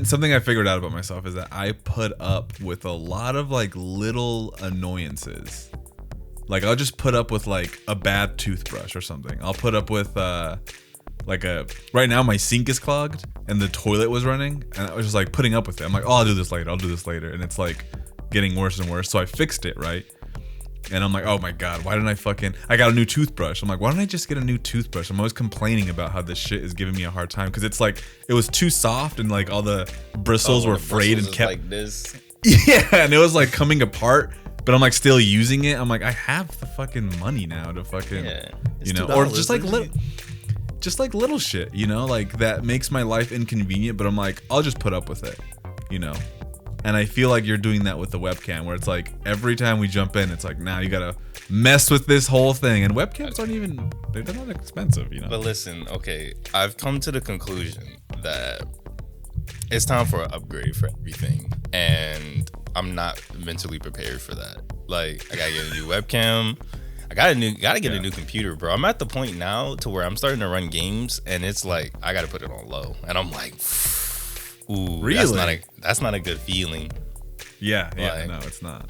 something I figured out about myself is that I put up with a lot of like little annoyances. Like I'll just put up with like a bad toothbrush or something. I'll put up with right now my sink is clogged and the toilet was running and I was just like putting up with it. I'm like, oh, I'll do this later. And it's like getting worse and worse. So I fixed it, right? And I'm like, oh my God, why didn't I got a new toothbrush. I'm like, why don't I just get a new toothbrush? I'm always complaining about how this shit is giving me a hard time because it's like, it was too soft and like all the bristles were frayed and kept like this. Yeah, and it was like coming apart, but I'm like still using it. I'm like, I have the fucking money now to fucking, you know, or just like little shit, you know, like that makes my life inconvenient, but I'm like, I'll just put up with it, you know. And I feel like you're doing that with the webcam where it's like every time we jump in, it's like, now you gotta mess with this whole thing. And webcams they're not expensive, you know. But listen, okay, I've come to the conclusion that it's time for an upgrade for everything. And I'm not mentally prepared for that. Like, I gotta get a new webcam. I gotta get a new computer, bro. I'm at the point now to where I'm starting to run games and it's like, I gotta put it on low. And I'm like, ooh, really? That's not a good feeling. Yeah, like, no, it's not.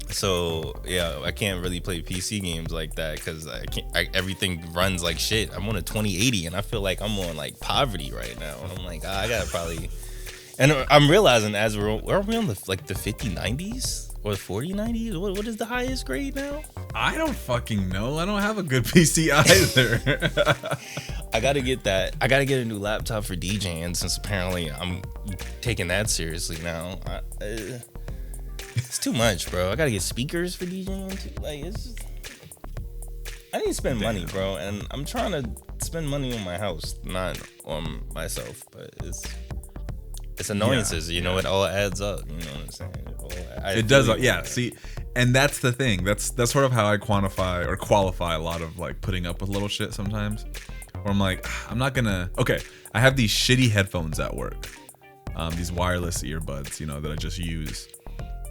So yeah, I can't really play PC games like that because everything runs like shit. I'm on a 2080 and I feel like I'm on like poverty right now. And I'm like, I gotta probably. And I'm realizing are we on the 5090s or 4090s? What is the highest grade now? I don't fucking know. I don't have a good PC either. I gotta get that. I gotta get a new laptop for DJing since apparently I'm taking that seriously now. It's too much, bro. I gotta get speakers for DJing too. Like I need to spend money, bro, and I'm trying to spend money on my house, not on myself. But it's annoyances, you know. It all adds up. You know what I'm saying? It does. Yeah. See, and that's the thing. That's sort of how I quantify or qualify a lot of like putting up with little shit sometimes. Where I'm like, I'm not gonna. Okay, I have these shitty headphones at work. These wireless earbuds, you know, that I just use.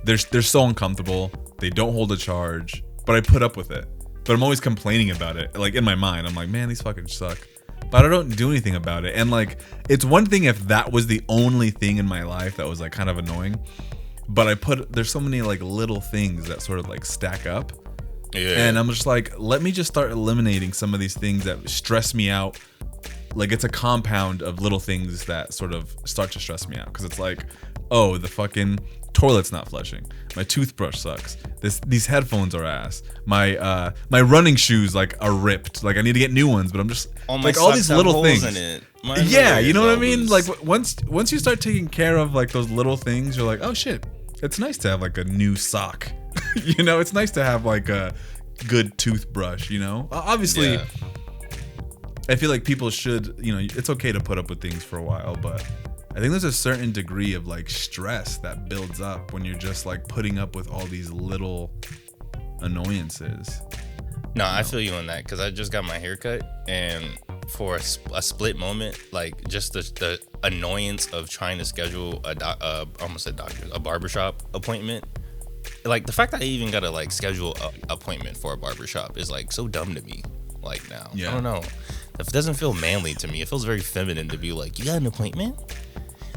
They're so uncomfortable. They don't hold a charge, but I put up with it. But I'm always complaining about it. Like in my mind, I'm like, man, these fucking suck. But I don't do anything about it. And like, it's one thing if that was the only thing in my life that was like kind of annoying. But there's so many like little things that sort of like stack up. Yeah. And I'm just like, let me just start eliminating some of these things that stress me out. Like it's a compound of little things that sort of start to stress me out. Cause it's like, oh, the fucking toilet's not flushing. My toothbrush sucks. These headphones are ass. My running shoes like are ripped. Like I need to get new ones, but I'm just like all these little things. Yeah, you know what I mean? Like once you start taking care of like those little things, you're like, oh shit, it's nice to have like a new sock. You know, it's nice to have like a good toothbrush, you know? Obviously, yeah. I feel like people should, you know, it's okay to put up with things for a while, but I think there's a certain degree of like stress that builds up when you're just like putting up with all these little annoyances. No, I feel you on that because I just got my hair cut, and for a split moment, like just the annoyance of trying to schedule a barbershop appointment. Like the fact that I even gotta like schedule an appointment for a barbershop is like so dumb to me. Like now, yeah. I don't know. It doesn't feel manly to me. It feels very feminine to be like, you got an appointment?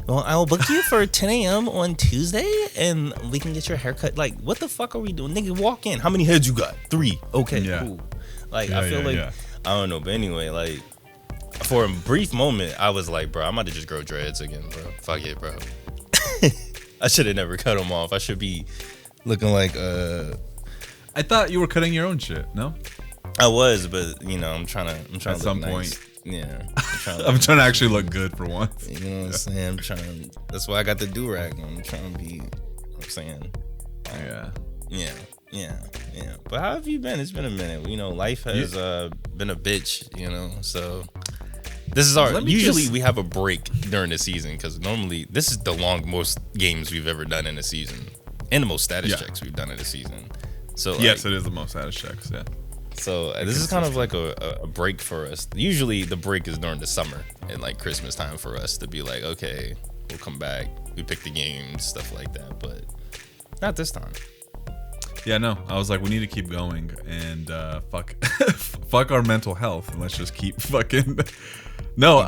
Well, I will book you for 10 a.m. on Tuesday, and we can get your haircut. Like, what the fuck are we doing? Nigga, walk in. How many heads you got? 3. Okay, yeah. Cool. Like, yeah, I feel I don't know. But anyway, like, for a brief moment, I was like, bro, I'm about to just grow dreads again, bro. Fuck it, bro. I should have never cut them off. I should be looking like, I thought you were cutting your own shit, no? I was, but, you know, I'm trying to at some nice. point. Yeah, I'm trying to actually look good for once. You know what I'm saying? That's why I got the do-rag on. I'm trying to be, you know what I'm saying? Yeah. But how have you been? It's been a minute. You know, life has been a bitch, you know, so this is usually we have a break during the season because normally this is the most games we've ever done in a season and the most status checks we've done in a season. So yes, it is the most status checks, yeah. So this is kind of like a break for us. Usually the break is during the summer and like Christmas time for us to be like, okay, we'll come back. We pick the games, stuff like that, but not this time. Yeah, no. I was like, we need to keep going and fuck our mental health and let's just keep fucking. No,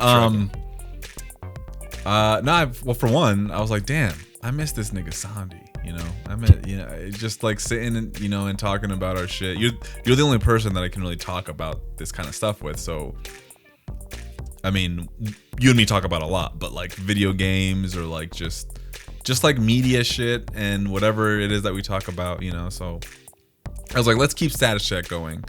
Well, for one, I was like, damn, I miss this nigga Sondi. You know, I mean, you know, just like sitting and and talking about our shit. You're the only person that I can really talk about this kind of stuff with. So, I mean, you and me talk about a lot, but like video games or like just like media shit and whatever it is that we talk about. So I was like, let's keep Status Check going.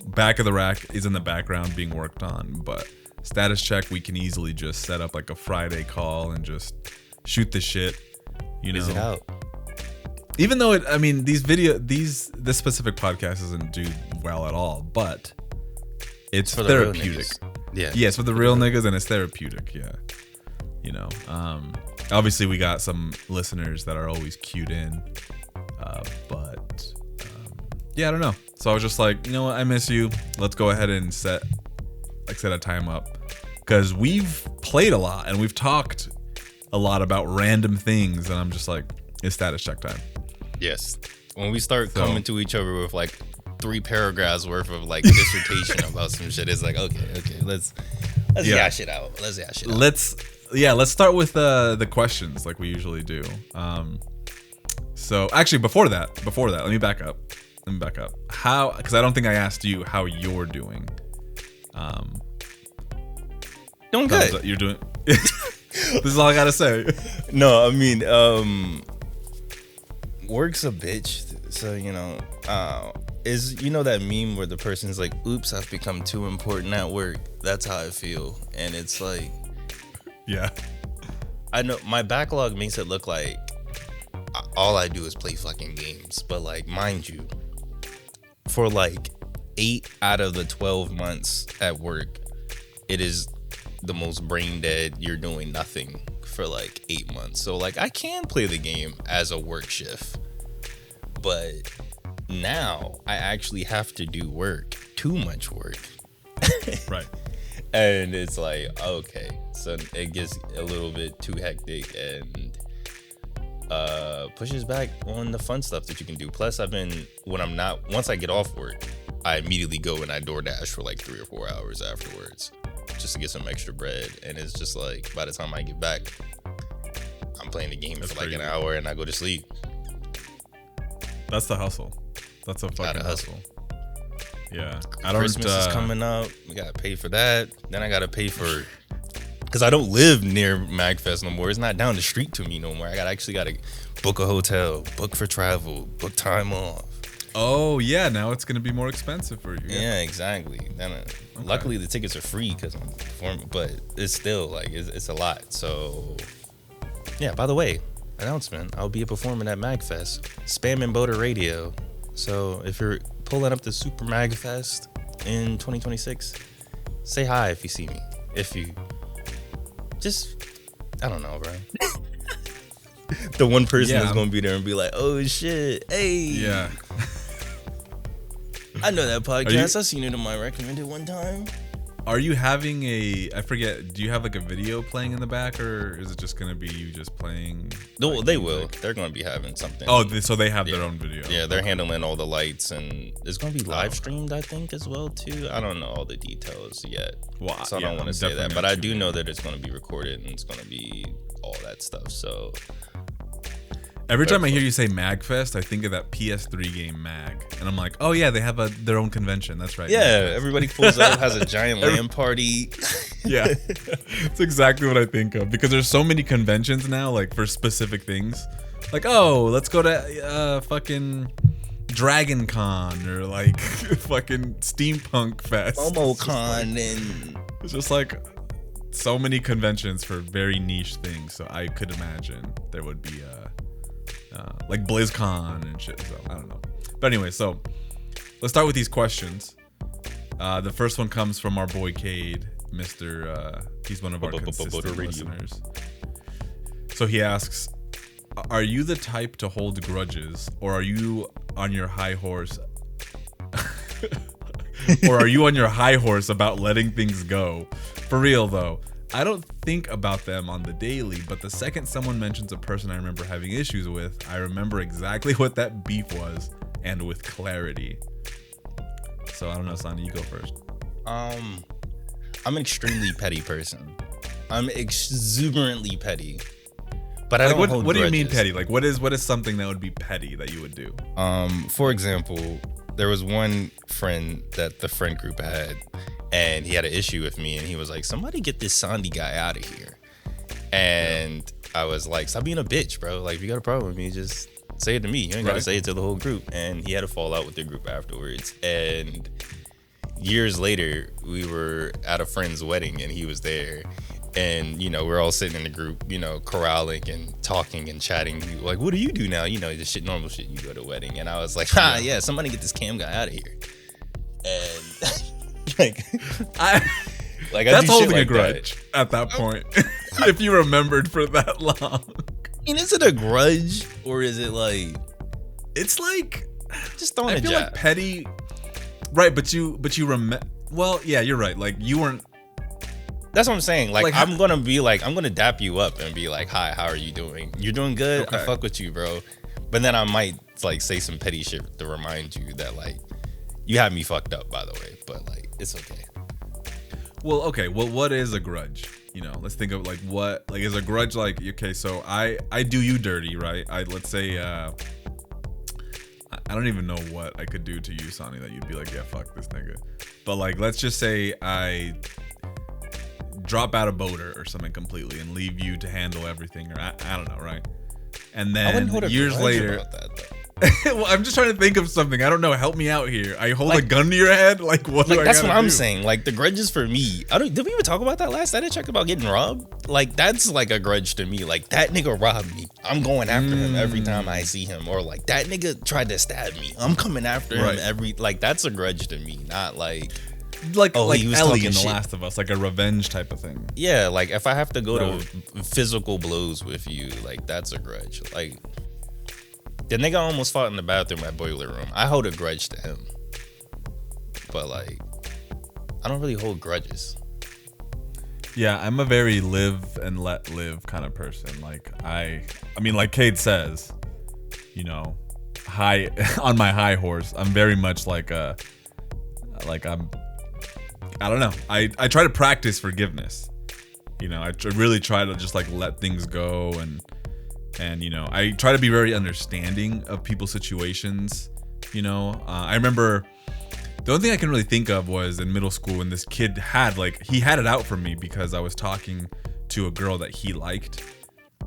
Back of the Rack is in the background being worked on, but Status Check, we can easily just set up like a Friday call and just shoot the shit. Is it out? Even though this specific podcast doesn't do well at all, but it's for therapeutic. Yeah. Yeah, it's for the real niggas and it's therapeutic. Yeah. Obviously we got some listeners that are always cued in. But I don't know. So I was just like, you know what? I miss you. Let's go ahead and set a time up. Because we've played a lot and we've talked a lot about random things. And I'm just like, it's Status Check time. Yes. When we start coming to each other with like 3 paragraphs worth of like dissertation about some shit, it's like, okay, let's yash it out. Let's start with the questions like we usually do. So actually before that, let me back up. How? Because I don't think I asked you how you're doing. Doing good. You're doing. This is all I gotta say. No, I mean, work's a bitch. So is that meme where the person's like, "Oops, I've become too important at work." That's how I feel, and it's like, yeah, I know my backlog makes it look like all I do is play fucking games, but like, mind you, for like 8 out of the 12 months at work, it is the most brain dead. You're doing nothing for like 8 months. So like, I can play the game as a work shift, but now I actually have to do work, too much work. Right. And it's like, okay, so it gets a little bit too hectic and pushes back on the fun stuff that you can do. Plus, once I get off work, I immediately go and I DoorDash for like 3 or 4 hours afterwards just to get some extra bread. And it's just like, by the time I get back, I'm playing the game for like an hour and I go to sleep. That's the hustle. That's a fucking hustle. Yeah. Christmas is coming up. We gotta pay for that. Then I gotta pay for, because I don't live near MagFest no more. It's not down the street to me no more. I actually gotta book a hotel, book for travel, book time off. Oh yeah, now it's gonna be more expensive for you. Yeah, exactly. Then, luckily the tickets are free because I'm performing, but it's still like it's a lot. So yeah. By the way, announcement: I'll be performing at MagFest, Spam and Boater Radio. So if you're pulling up the Super MagFest in 2026, say hi if you see me. If you just, I don't know, bro. The one person that's gonna be there and be like, "Oh shit, hey, yeah, I know that podcast. I seen it on my recommended one time." Are you having I forget, do you have like a video playing in the back, or is it just gonna be you just playing? No, they will. They're gonna be having something. Oh, so they have their own video. Yeah, they're handling all the lights, and it's gonna be live streamed, I think, as well too. I don't know all the details yet, so I don't want to say that, but I do know that it's gonna be recorded and it's gonna be all that stuff. So every time I hear you say MagFest, I think of that PS3 game Mag, and I'm like, oh yeah, they have their own convention. That's right. Yeah, MagFest. Everybody pulls up, has a giant LAN party. Yeah, it's exactly what I think of, because there's so many conventions now, like for specific things. Like, oh, let's go to fucking Dragon Con or like fucking Steampunk Fest. MomoCon, and it's just like so many conventions for very niche things. So I could imagine there would be like BlizzCon and shit. So I don't know. But anyway, so let's start with these questions. The first one comes from our boy Cade, Mr. He's one of our consistent listeners. So he asks, are you the type to hold grudges, or are you on your high horse? Or are you on your high horse about letting things go? For real though, I don't think about them on the daily, but the second someone mentions a person I remember having issues with, I remember exactly what that beef was, and with clarity. So I don't know, Sondi, you go first. I'm an extremely petty person. I'm exuberantly petty. But I like, don't hold what do you mean grudges. petty? Like, what is something that would be petty that you would do? For example, there was one friend that the friend group had, and he had an issue with me, and he was like, "Somebody get this Sondi guy out of here." And I was like, "Stop being a bitch, bro. Like, if you got a problem with me, just say it to me. You ain't gotta say it to the whole group." And he had a fallout with the group afterwards. And years later, we were at a friend's wedding, and he was there. And, you know, we're all sitting in the group, you know, corralling and talking and chatting. Like, what do you do now? You know, the shit, normal shit you go to a wedding. And I was like, yeah, somebody get this cam guy out of here. And like, that's holding a grudge at that point. If you remembered for that long. I mean, is it a grudge or is it like, it's like, just throwing I a feel jab. like petty, right? But you remember. Well, yeah, you're right. Like, you weren't. That's what I'm saying. Like, I'm gonna dap you up and be like, "Hi, how are you doing? You're doing good. Okay. I fuck with you, bro." But then I might like say some petty shit to remind you that like you had me fucked up, by the way. But like, it's okay. Well, okay. Well, what is a grudge? You know, let's think of like what like is a grudge like? Okay, so I do you dirty, right? Let's say I don't even know what I could do to you, Sonny, that you'd be like, yeah, fuck this nigga. But like, let's just say I drop out a boater or something completely and leave you to handle everything, or I don't know, right? And then years later, about that, though. well, I'm just trying to think of something. I don't know. Help me out here. I hold a gun to your head. Like, what? Like, do I that's what gotta I'm do? saying. Like, the grudges for me. Did we even talk about that last edit check about getting robbed? Like, that's like a grudge to me. Like, that nigga robbed me. I'm going after him every time I see him. Or like, that nigga tried to stab me. I'm coming after him like, that's a grudge to me. Not like like he was Ellie talking in The shit. Last of Us, like a revenge type of thing. Yeah, like if I have to go to physical blows with you, like that's a grudge. Like the nigga almost fought in the bathroom at Boiler Room. I hold a grudge to him. But like I don't really hold grudges. Yeah, I'm a very live and let live kind of person. Like I mean, like Cade says, you know, high on my high horse. I'm very much like I don't know. I try to practice forgiveness. You know, I really try to just like let things go and you know, I try to be very understanding of people's situations. You know, I remember the only thing I can really think of was in middle school when this kid had he had it out for me because I was talking to a girl that he liked.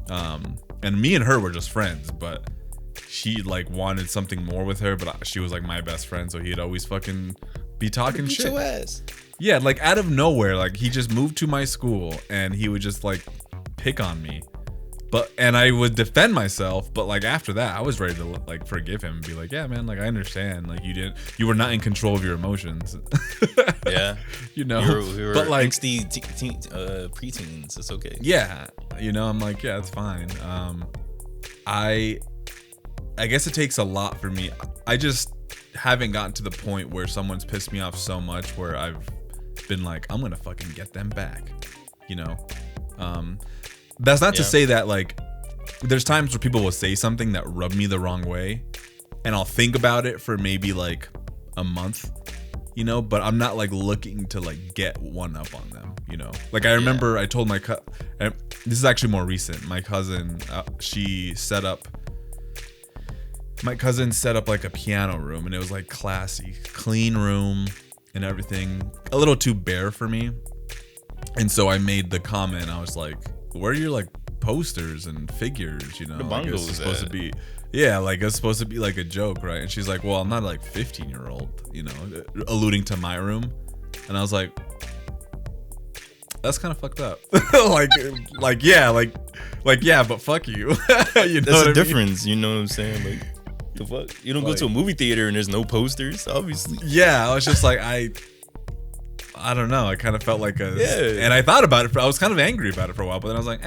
And me and her were just friends, but she like wanted something more with her, but she was like my best friend, so he'd always fucking be talking shit. Your ass. Yeah, like out of nowhere, like he just moved to my school and he would just like pick on me. And I would defend myself, but like after that, I was ready to like forgive him and be like, yeah, man, like I understand, like you were not in control of your emotions. Yeah, you know, we were but like angsty preteens. It's okay. Yeah, you know, I'm like, yeah, it's fine. I guess it takes a lot for me. I just haven't gotten to the point where someone's pissed me off so much where I've been like, I'm gonna fucking get them back, you know. That's not to say that like there's times where people will say something that rub me the wrong way and I'll think about it for maybe like a month, you know, but I'm not like looking to like get one up on them, you know. Like I remember I told this is actually more recent, my cousin my cousin set up like a piano room and it was like classy, clean room and everything, a little too bare for me. And so I made the comment, I was like, where are your like posters and figures, you know? The like, bongos it's supposed to be, yeah, like it's supposed to be like a joke, right? And she's like, well, I'm not like 15-year-old, you know, alluding to my room. And I was like, that's kind of fucked up. yeah, but fuck you. You know That's what the I difference, you know what I'm saying? Like, the fuck? You don't go to a movie theater and there's no posters, obviously. Yeah, I was just like, I don't know. I kind of felt like and I thought about it. I was kind of angry about it for a while, but then I was like,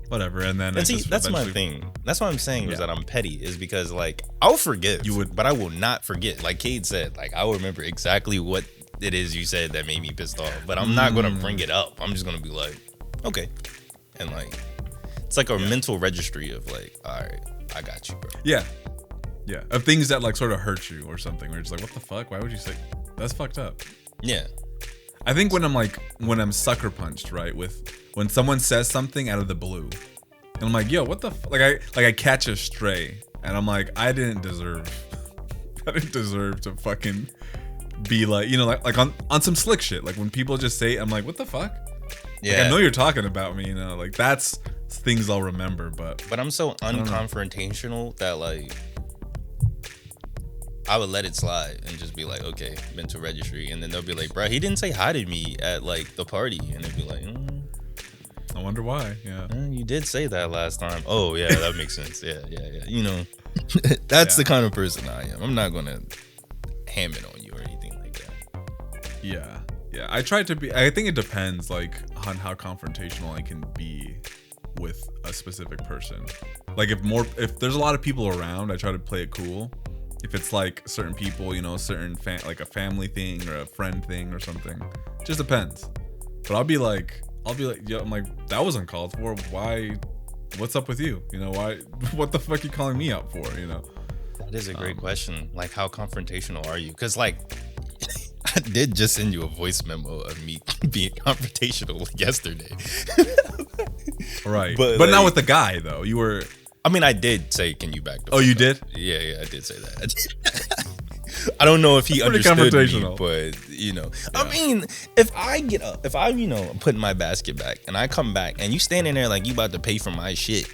whatever. And then that's my thing. That's what I'm saying is that I'm petty, is because like I'll forgive, but I will not forget. Like Cade said, like I will remember exactly what it is you said that made me pissed off, but I'm not gonna bring it up. I'm just gonna be like, okay, and like it's like a mental registry of like, all right, I got you, bro. Yeah, of things that like sort of hurt you or something. Where it's like, what the fuck? Why would you say that's fucked up? Yeah. I think when I'm sucker punched, right? When someone says something out of the blue, and I'm like, yo, what the I catch a stray, and I'm like, I didn't deserve to fucking be like, like on some slick shit. Like when people just say it, I'm like, what the fuck? Yeah. Like, I know you're talking about me, like that's things I'll remember, but I'm so unconfrontational that like I would let it slide and just be like, okay, been to registry, and then they'll be like, bro, he didn't say hi to me at like the party, and they'd be like, I wonder why. Yeah, you did say that last time. Oh yeah, that makes sense. Yeah. That's the kind of person I am. I'm not gonna ham it on you or anything like that. Yeah. I try to be. I think it depends, like, on how confrontational I can be with a specific person. Like if there's a lot of people around, I try to play it cool. If it's like certain people, certain like a family thing or a friend thing or something, it just depends. But I'll be like, yo, I'm like, that was uncalled for. Why? What's up with you? Why? What the fuck you calling me out for? That is a great question. Like, how confrontational are you? Because like, I did just send you a voice memo of me being confrontational yesterday. Right, but like, not with the guy though. You were. I mean, I did say, "Can you back the?" Oh, you did? Yeah, I did say that. I don't know if he understood me, but Yeah. I mean, if I get up, if I put my basket back and I come back and you standing there like you about to pay for my shit,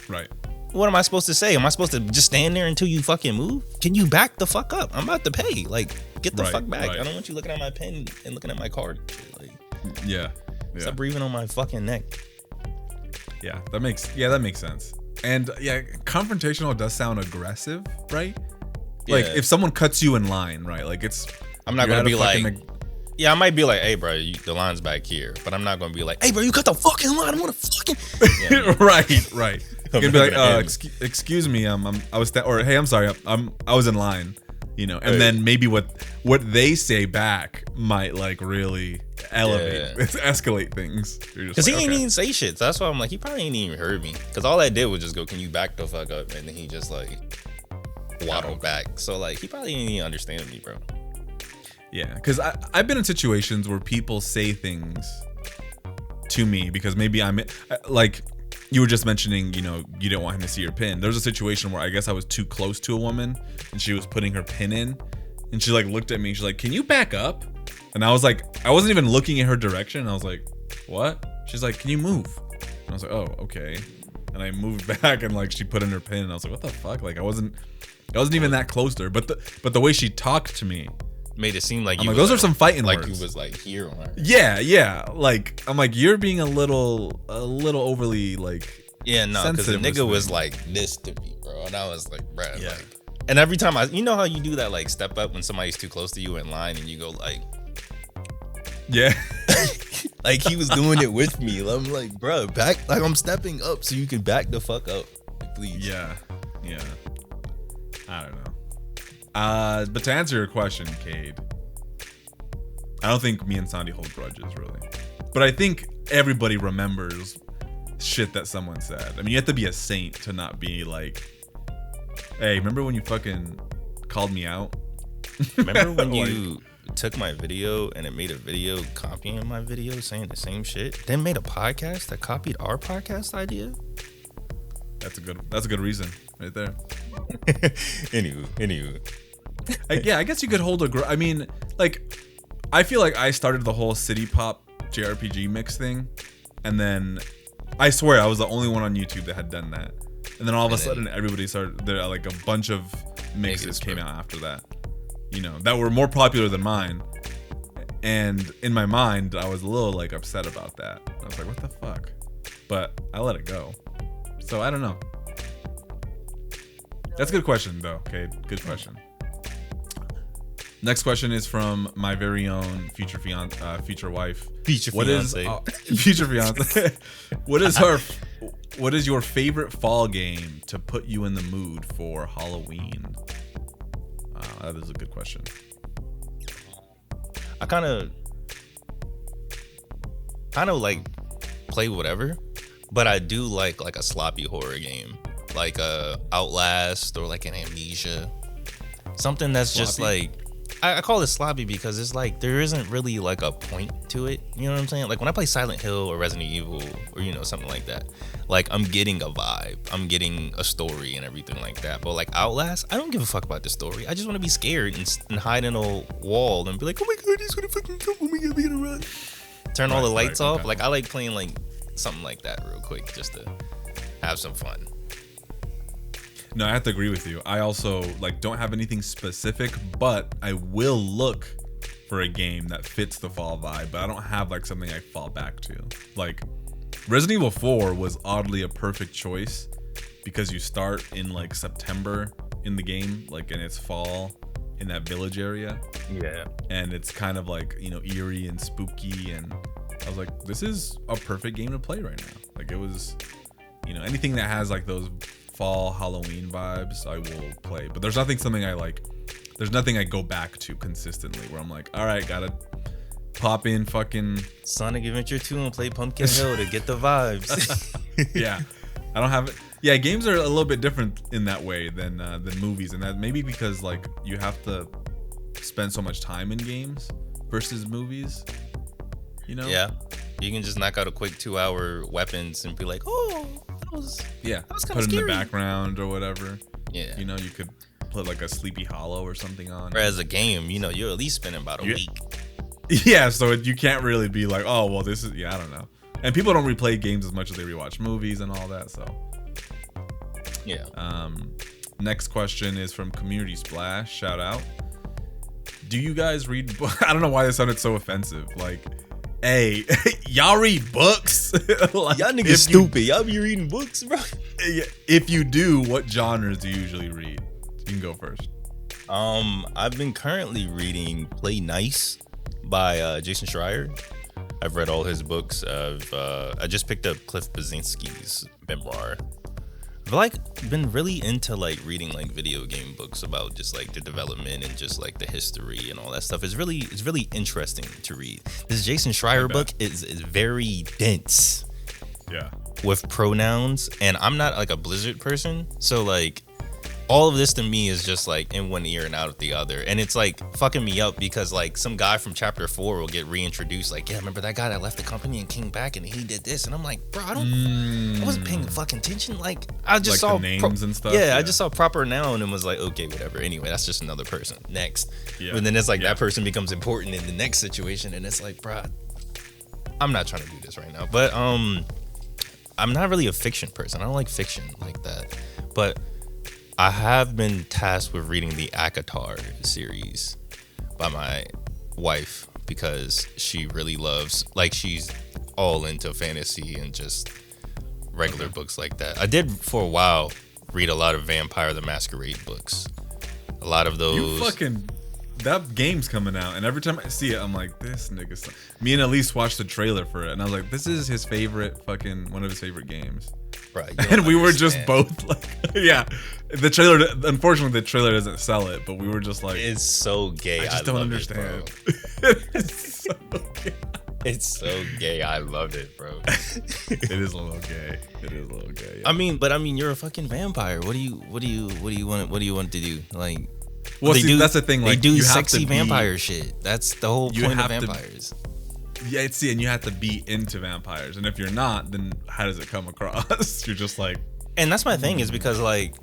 right? What am I supposed to say? Am I supposed to just stand there until you fucking move? Can you back the fuck up? I'm about to pay. Like, get the fuck back. Right. I don't want you looking at my pen and looking at my card. Like, yeah. Stop breathing on my fucking neck. Yeah, that makes sense. And yeah, confrontational does sound aggressive, right? Like if someone cuts you in line, right? Like I'm not gonna be like, I might be like, hey, bro, the line's back here, but I'm not gonna be like, hey, bro, you cut the fucking line. I want to fucking. Right. You can be like, excuse me, I was or hey, I'm sorry, I was in line, and then maybe what they say back might like really elevate, escalate things. Because he ain't even say shit. So that's why I'm like, he probably ain't even heard me. Because all I did was just go, can you back the fuck up? And then he just like waddled back. So like, he probably ain't even understand me, bro. Yeah, because I've been in situations where people say things to me because maybe I'm like, you were just mentioning, you didn't want him to see your pin. There was a situation where I guess I was too close to a woman and she was putting her pin in, and she like looked at me. She's like, "Can you back up?" And I was like, I wasn't even looking in her direction. I was like, "What?" She's like, "Can you move?" And I was like, "Oh, okay." And I moved back, and like she put in her pin, and I was like, "What the fuck?" Like I wasn't even that close to her. But the way she talked to me made it seem like I'm like, those are some fighting like words. Like he was like here on her. Yeah. Like I'm like, you're being a little overly like. Yeah, no, because the nigga was like this to me, bro, and I was like, bro, like. And every time you know how you do that like step up when somebody's too close to you in line, and you go like. Yeah. Like he was doing it with me. I'm like, bro, back. Like I'm stepping up so you can back the fuck up, please. Yeah. I don't know. But to answer your question, Cade, I don't think me and Sondi hold grudges really, but I think everybody remembers shit that someone said. I mean, you have to be a saint to not be like, hey, remember when you fucking called me out? Remember when you took my video and it made a video copying my video saying the same shit, then made a podcast that copied our podcast idea? That's a good reason right there. Anywho. I guess you could hold I mean, like, I feel like I started the whole city pop JRPG mix thing, and then I swear I was the only one on YouTube that had done that. And then all of a sudden everybody started, there like a bunch of mixes came out after that, that were more popular than mine. And in my mind, I was a little like upset about that. I was like, what the fuck? But I let it go. So I don't know. That's a good question though. Okay, good question. Next question is from my very own future wife. Future fiance. What is your favorite fall game to put you in the mood for Halloween? That is a good question. I kind of like play whatever, but I do like a sloppy horror game, like a Outlast or like an Amnesia, something that's sloppy. Just like. I call it sloppy because it's like there isn't really like a point to it. You know what I'm saying? Like when I play Silent Hill or Resident Evil or something like that, like I'm getting a vibe, I'm getting a story and everything like that. But like Outlast, I don't give a fuck about the story. I just want to be scared and hide in a wall and be like, oh my god, he's gonna fucking come! Oh my god, we gotta run! Turn all the lights off. Okay. Like I like playing like something like that real quick just to have some fun. No, I have to agree with you. I also like don't have anything specific, but I will look for a game that fits the fall vibe, but I don't have like something I fall back to. Like Resident Evil 4 was oddly a perfect choice because you start in like September in the game, like and it's fall in that village area. Yeah. And it's kind of like, eerie and spooky, and I was like, this is a perfect game to play right now. Like it was, anything that has like those fall Halloween vibes I will play, but there's nothing I go back to consistently where I'm like, all right, gotta pop in fucking Sonic Adventure 2 and play Pumpkin Hill to get the vibes. Yeah, I don't have it. Yeah, games are a little bit different in that way than movies, and that maybe because like you have to spend so much time in games versus movies, Yeah, you can just knock out a quick 2-hour weapons and be like, oh, that was put in the background or whatever. Yeah, you could put like a Sleepy Hollow or something on. Whereas a game, you're at least spending about a week. Yeah, so you can't really be like, oh well, this is I don't know. And people don't replay games as much as they rewatch movies and all that. So yeah. Next question is from Community Splash. Shout out. Do you guys read? I don't know why this sounded so offensive. Like, hey, y'all read books? Like, y'all niggas stupid. Y'all be reading books, bro. If you do, what genres do you usually read? You can go first. I've been currently reading Play Nice by Jason Schreier. I've read all his books. I just picked up Cliff Blazinski's memoir. I've like been really into like reading like video game books about just like the development and just like the history and all that stuff. It's really interesting to read. This Jason Schreier book is very dense. Yeah. With pronouns, and I'm not like a Blizzard person, so like all of this to me is just like in one ear and out of the other, and it's like fucking me up because like some guy from chapter 4 will get reintroduced, like, yeah, remember that guy that left the company and came back and he did this, and I'm like, bro, I wasn't paying fucking attention. Like I just like saw the names and stuff. Yeah, I just saw proper noun and was like, okay, whatever. Anyway, that's just another person. Next, and then it's like that person becomes important in the next situation, and it's like, bro, I'm not trying to do this right now. But I'm not really a fiction person. I don't like fiction like that, but I have been tasked with reading the ACOTAR series by my wife because she really loves, like, she's all into fantasy and just regular books like that. I did for a while read a lot of Vampire the Masquerade books. A lot of those. That game's coming out, and every time I see it, I'm like, this nigga. Me and Elise watched the trailer for it, and I was like, this is his favorite one of his favorite games. Right. And we were just both like, yeah. Unfortunately, the trailer doesn't sell it, but we were just like, it's so gay. I just don't understand. It's so gay. It's so gay. I love it, bro. It is a little gay. Yeah. I mean, you're a fucking vampire. What do you want to do? Like, well, that's the thing. Like, they do sexy vampire shit. That's the whole point of vampires. And you have to be into vampires, and if you're not, then how does it come across? You're just like, and that's my thing is because like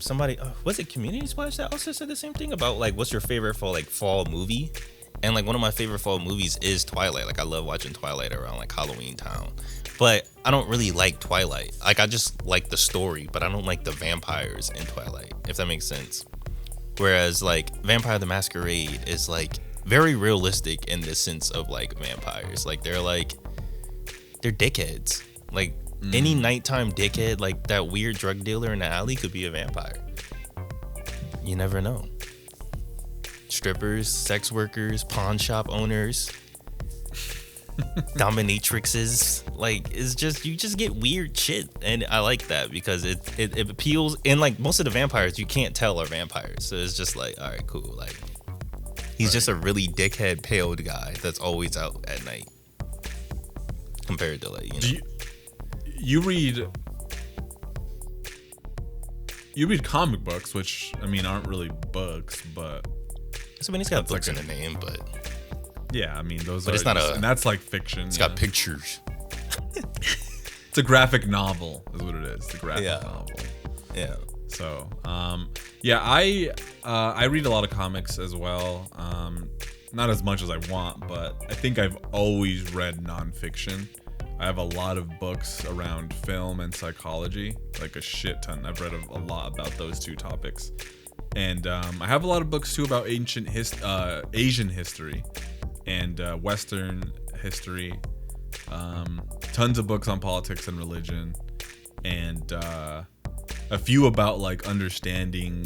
somebody was it Community Splash that also said the same thing about like what's your favorite fall movie, and like one of my favorite fall movies is Twilight. Like I love watching Twilight around like Halloween Town, but I don't really like Twilight. Like I just like the story, but I don't like the vampires in Twilight, if that makes sense. Whereas like Vampire the Masquerade is like very realistic in the sense of like vampires. Like they're dickheads. Like any nighttime dickhead, like that weird drug dealer in the alley could be a vampire. You never know. Strippers, sex workers, pawn shop owners, dominatrixes. Like it's just, you just get weird shit, and I like that because it appeals. And like most of the vampires you can't tell are vampires, so it's just like, all right, cool. Like he's just a really dickhead paled guy that's always out at night compared to like, you read comic books, which I mean aren't really books, but I mean, it's got books in the name, but yeah, I mean those. But are it's not and that's like fiction. It's got pictures. It's a graphic novel, is what it is. It's a graphic novel. Yeah. So, yeah, I read a lot of comics as well. Not as much as I want, but I think I've always read nonfiction. I have a lot of books around film and psychology, like a shit ton. I've read a lot about those two topics. And I have a lot of books too about Asian history and Western history. Tons of books on politics and religion, and a few about like understanding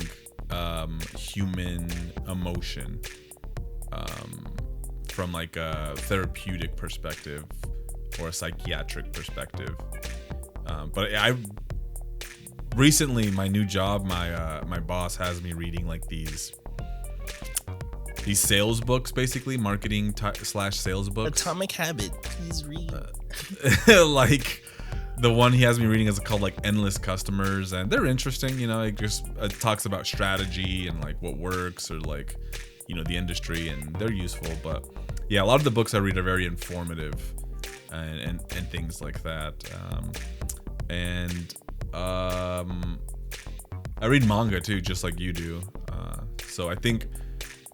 human emotion from like a therapeutic perspective or a psychiatric perspective. But I recently, my new job, my boss has me reading like these sales books, basically marketing / sales books. Atomic Habit, please read. Like the one he has me reading is called like Endless Customers, and they're interesting. It just talks about strategy and like what works, or like the industry, and they're useful. But yeah, a lot of the books I read are very informative and things like that. I read manga too, just like you do. So I think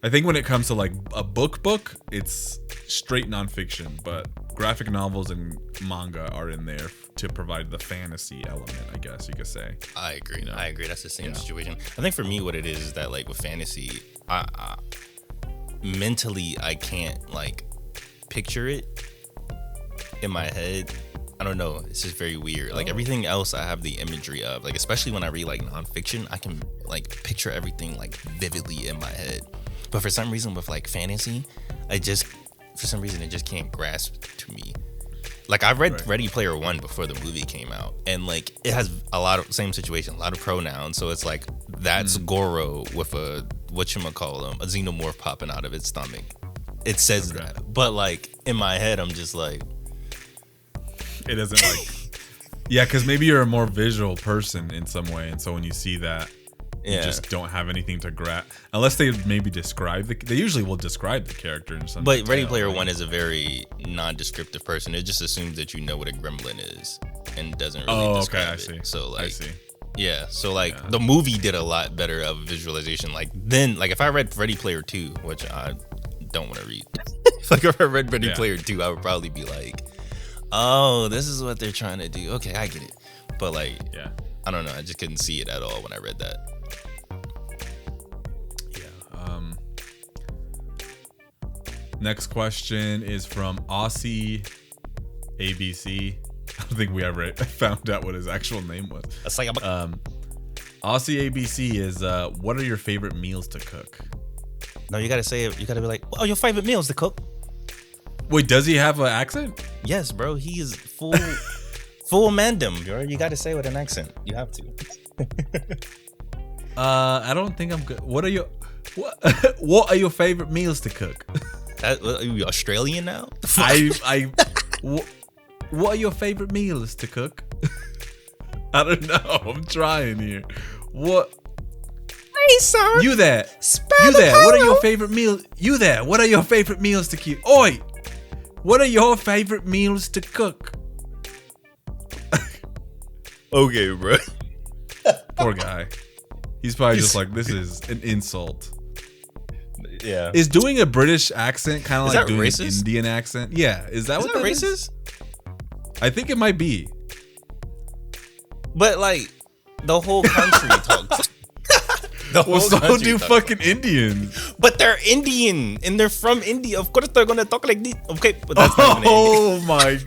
when it comes to like a book, it's straight nonfiction, but graphic novels and manga are in there to provide the fantasy element, I guess you could say. I agree. I agree. That's the same situation. I think for me, what it is that like with fantasy, I mentally I can't like picture it in my head. I don't know. It's just very weird. Like everything else, I have the imagery of. Like especially when I read like nonfiction, I can like picture everything like vividly in my head. But for some reason with like fantasy, it just can't grasp to me. Like I read Ready Player One before the movie came out, and like it has a lot of same situation, a lot of pronouns. So it's like that's Goro with a a xenomorph popping out of its stomach. It says that, but like in my head, I'm just like, it doesn't like, yeah, because maybe you're a more visual person in some way, and so when you see that, you just don't have anything to grab, unless they maybe describe they usually will describe the character in some. But Ready Player One is a very non-descriptive person. It just assumes that you know what a gremlin is and doesn't really describe it. So like, I see. Yeah, so like the movie did a lot better of visualization. Like then, like if I read Ready Player 2, which I don't want to read, like if I read Ready Player 2, I would probably be like, oh, this is what they're trying to do. Okay, I get it. But like, I don't know. I just couldn't see it at all when I read that. Next question is from Aussie ABC. I don't think we ever found out what his actual name was. Aussie ABC is, what are your favorite meals to cook? No, you gotta say it. You gotta be like, oh, your favorite meals to cook. Wait, does he have an accent? Yes, bro. He is full mandem, bro. You gotta say it with an accent. You have to. I don't think I'm good. What are your favorite meals to cook? Are you Australian now? What are your favorite meals to cook? I don't know. I'm trying here. What? Hey, sir. You there? What are your favorite meals? You there? What are your favorite meals to cook? Oi! What are your favorite meals to cook? Okay, bro. Poor guy. He's probably just like, this is an insult. Yeah. Is doing a British accent kind of like doing racist? an Indian accent? Yeah. Is that racist? Is? I think it might be. But like the whole country talks. So do fucking Indians. But they're Indian and they're from India. Of course they're gonna talk like this. Okay, but that's not even Indian. My.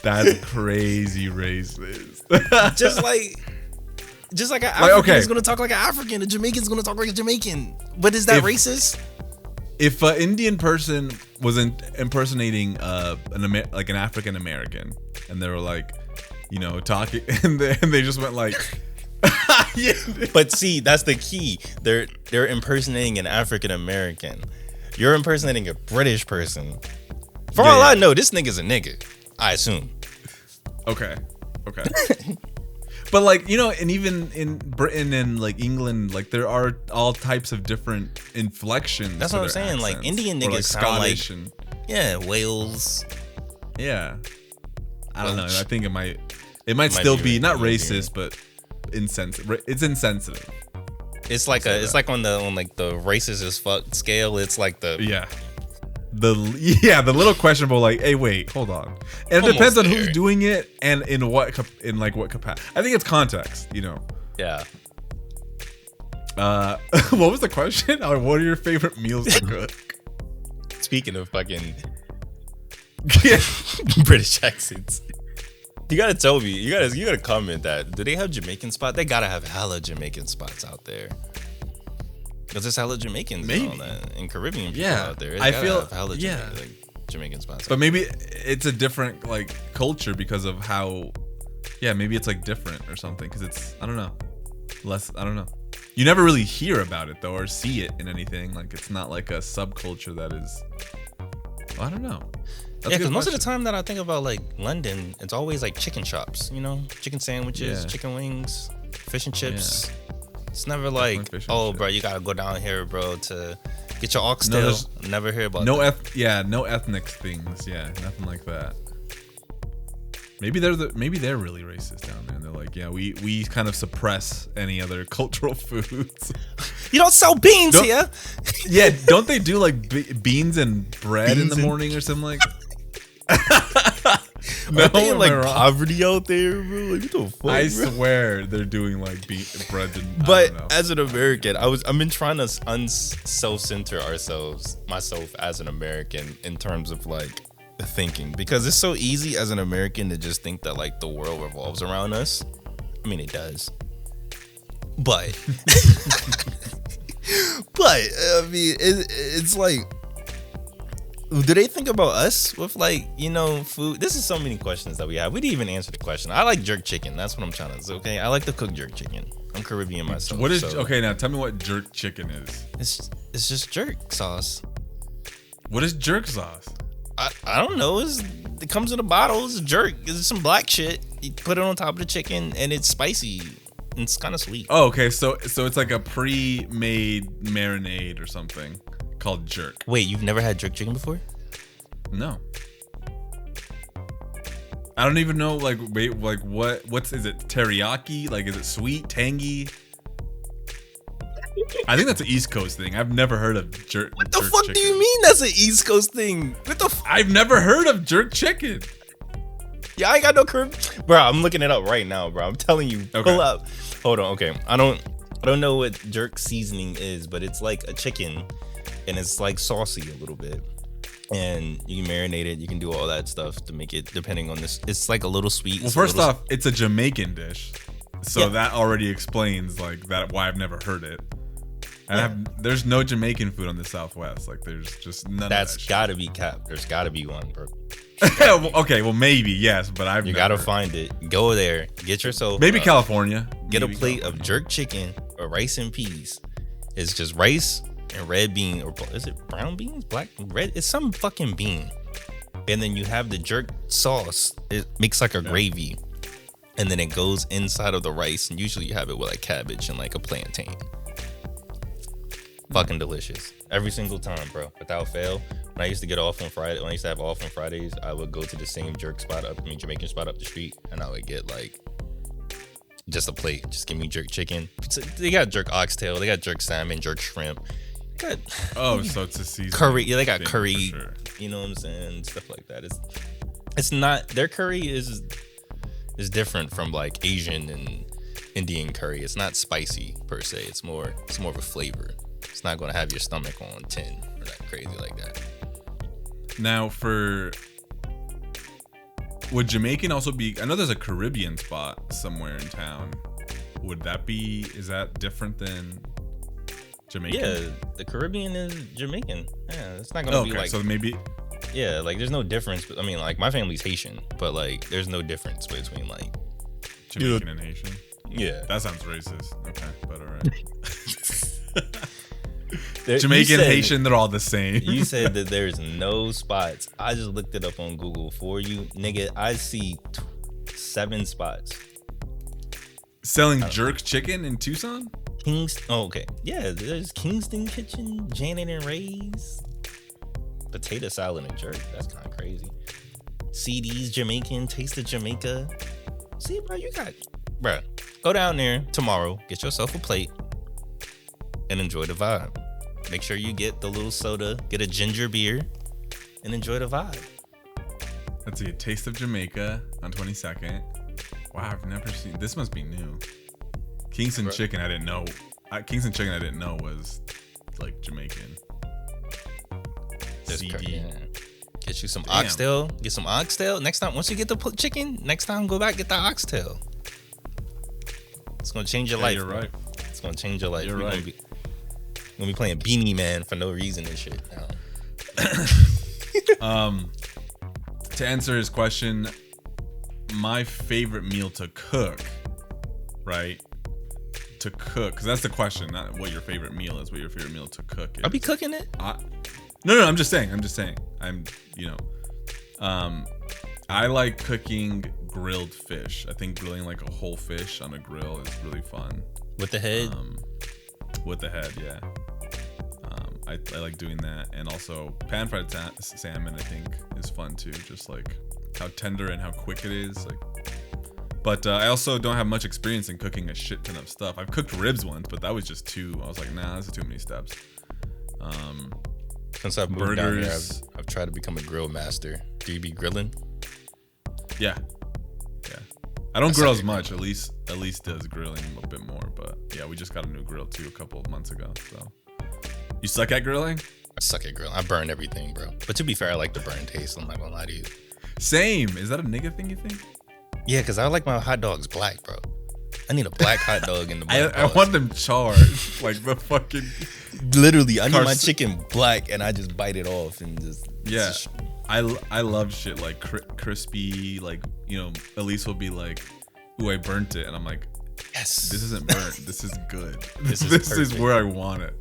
That's crazy racist. Just like an African is gonna talk like an African, a Jamaican's gonna talk like a Jamaican. But is that racist? If an Indian person was impersonating an African American, and they were like, talking, and they just went like, yeah. But see, that's the key. They're impersonating an African American. You're impersonating a British person. For all I know, this nigga's a nigga. I assume. Okay. But like, you know, and even in Britain and like England, like there are all types of different inflections. That's what I'm saying. Like Indian niggas like sound Scottish like and Wales. yeah. I don't know. I think it might Might still be be not right. racist, but insensitive. It's insensitive. It's like it's like on like the racist as fuck scale. It's like the Yeah. The little questionable, like, hey, wait, hold on. And it depends on who's doing it and in what capacity. I think it's context, you know. Yeah. What was the question? What are your favorite meals to cook? Speaking of fucking Yeah. British accents, you gotta tell me. You gotta comment that. Do they have Jamaican spots? They gotta have hella Jamaican spots out there. Because there's hella Jamaicans and all that, and Caribbean people out there. I feel have hella Jamaican spots. But maybe it's a different like culture because of how, maybe it's like different or something. Because it's I don't know. You never really hear about it though or see it in anything. Like it's not like a subculture that is. I don't know. Yeah, because most of the time that I think about like London, it's always like chicken shops. You know, chicken sandwiches, chicken wings, fish and chips. Yeah. It's never like, oh, bro, you gotta go down here, bro, to get your oxtail. Never hear about that. No ethnic things. Yeah, nothing like that. Maybe they're really racist down there. And they're like, we kind of suppress any other cultural foods. You don't sell beans here. Yeah, don't they do like beans and bread in the morning or something like? No, they like poverty out there, bro. Like, what the fuck? I swear they're doing like bread and. But as an American, I've been trying to self-center myself as an American in terms of like thinking, because it's so easy as an American to just think that like the world revolves around us. I mean, it does, but I mean, it's like. Do they think about us with like, you know, food? This is so many questions that we have. We didn't even answer the question. I like jerk chicken. That's what I'm trying to say. Okay, I like to cook jerk chicken. I'm Caribbean myself. What is okay? Now tell me what jerk chicken is. It's just jerk sauce. What is jerk sauce? I don't know. It comes in a bottle. It's jerk. It's some black shit. You put it on top of the chicken and it's spicy. And it's kind of sweet. Oh, okay. So it's like a pre-made marinade or something. Called jerk. Wait, you've never had jerk chicken before? No. I don't even know. Like, wait, like what's is it? Teriyaki? Like, is it sweet, tangy? I think that's an East Coast thing. I've never heard of jerk. What the fuck do you mean that's an East Coast thing? I've never heard of jerk chicken. Yeah, I ain't got no curve, bro. I'm looking it up right now, bro. I'm telling you. Okay. Pull up. Hold on. Okay, I don't know what jerk seasoning is, but it's like a chicken. And it's like saucy a little bit, and you can marinate it. You can do all that stuff to make it, depending on this. It's like a little sweet. Well, first off, it's a Jamaican dish, so that already explains like that why I've never heard it. And there's no Jamaican food on the Southwest. Like there's just none. That's of that gotta be capped. There's gotta be one, bro. Okay, well maybe yes, but you gotta find it. Go there, get yourself maybe California. Get a plate of jerk chicken or rice and peas. It's just rice and red bean, or is it brown beans? Black, red? It's some fucking bean. And then you have the jerk sauce. It makes like a gravy. And then it goes inside of the rice. And usually you have it with like cabbage and like a plantain. Fucking delicious. Every single time, bro. Without fail. When I used to get off on Friday, when I used to have off on Fridays, I would go to the same Jamaican spot up the street. And I would get like just a plate. Just give me jerk chicken. They got jerk oxtail. They got jerk salmon, jerk shrimp. So it's a season curry. Yeah, they got curry. Sure. You know what I'm saying? Stuff like that. It's not, their curry is different from like Asian and Indian curry. It's not spicy per se. It's more of a flavor. It's not gonna have your stomach on 10 or that crazy like that. Now would Jamaican also be? I know there's a Caribbean spot somewhere in town. Is that different than Jamaican? Yeah, the Caribbean is Jamaican. Yeah, it's not gonna be like. So maybe. Yeah, like there's no difference. I mean, like my family's Haitian, but like there's no difference between like Jamaican and Haitian. Yeah, that sounds racist. Okay, but all right. Jamaican, Haitian, they're all the same. You said that there's no spots. I just looked it up on Google for you, nigga. I see 7 spots. Selling jerk chicken in Tucson? Oh, okay. Yeah, there's Kingston Kitchen, Janet and Ray's, potato salad and jerk. That's kind of crazy. CD's Jamaican, Taste of Jamaica. See, bro, bro, go down there tomorrow, get yourself a plate, and enjoy the vibe. Make sure you get the little soda, get a ginger beer, and enjoy the vibe. Let's see, Taste of Jamaica on 22nd. Wow, I've never seen. This must be new. Kingston Chicken, I didn't know. Kingston Chicken, I didn't know was like Jamaican. CD. Get you some oxtail. Get some oxtail. Next time, once you get the chicken, next time go back, get the oxtail. It's gonna change your life. You're right. It's gonna change your life. You're right. Gonna be playing Beanie Man for no reason and shit. To answer his question, my favorite meal to cook, right? To cook, because that's the question, not what your favorite meal is. What your favorite meal to cook is. I'll be cooking it. No, I'm just saying. I like cooking grilled fish. I think grilling like a whole fish on a grill is really fun. With the head? With the head, yeah. I like doing that. And also pan fried salmon, I think, is fun too. Just like how tender and how quick it is. But I also don't have much experience in cooking a shit ton of stuff. I've cooked ribs once, but that was just I was like, nah, this is too many steps. Since I've moved down here, I've tried to become a grill master. Do you be grilling? Yeah. I don't grill as much. At least does grilling a bit more. But yeah, we just got a new grill too a couple of months ago. So you suck at grilling? I suck at grilling. I burn everything, bro. But to be fair, I like the burn taste. I'm not gonna lie to you. Same. Is that a nigga thing, you think? Yeah, because I like my hot dogs black, bro. I need a black hot dog in the black I want them charred. Like the fucking... Literally, I need my chicken black and I just bite it off and just... Yeah. I love shit like crispy, like, Elise will be like, ooh, I burnt it. And I'm like, yes, this isn't burnt. This is good. This is where I want it.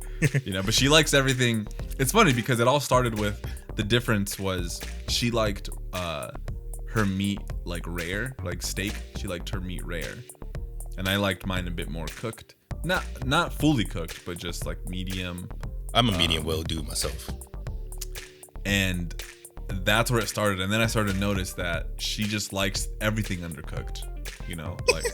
But she likes everything. It's funny because it all started with the difference was she liked her meat like rare, like steak. She liked her meat rare. And I liked mine a bit more cooked. Not fully cooked, but just like medium. I'm a medium well do myself. And that's where it started. And then I started to notice that she just likes everything undercooked. Like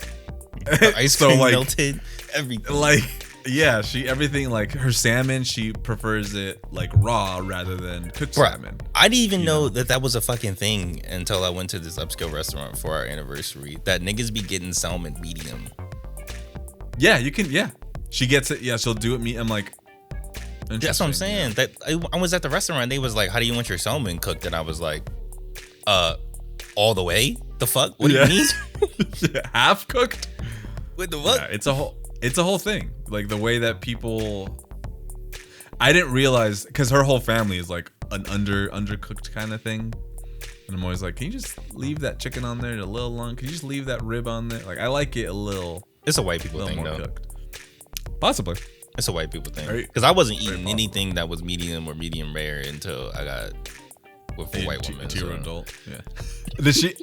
ice cream melted, everything. Like, yeah, everything like her salmon, she prefers it like raw rather than cooked salmon. I didn't even know that was a fucking thing until I went to this upscale restaurant for our anniversary. That niggas be getting salmon medium. Yeah, you can. Yeah, she gets it. Yeah, she'll do it. I'm like, that's what I'm saying. That I was at the restaurant. They was like, "How do you want your salmon cooked?" And I was like, all the way. The fuck? What do you mean? Half cooked? What the fuck? Yeah, it's a whole thing. Like the way that people. I didn't realize because her whole family is like an undercooked kind of thing. And I'm always like, can you just leave that chicken on there a little long? Can you just leave that rib on there? Like I like it a little. It's a white people thing, though. Cooked. Possibly. It's a white people thing. Because I wasn't eating anything that was medium or medium rare until I got with a white woman. To your adult. Yeah. Did she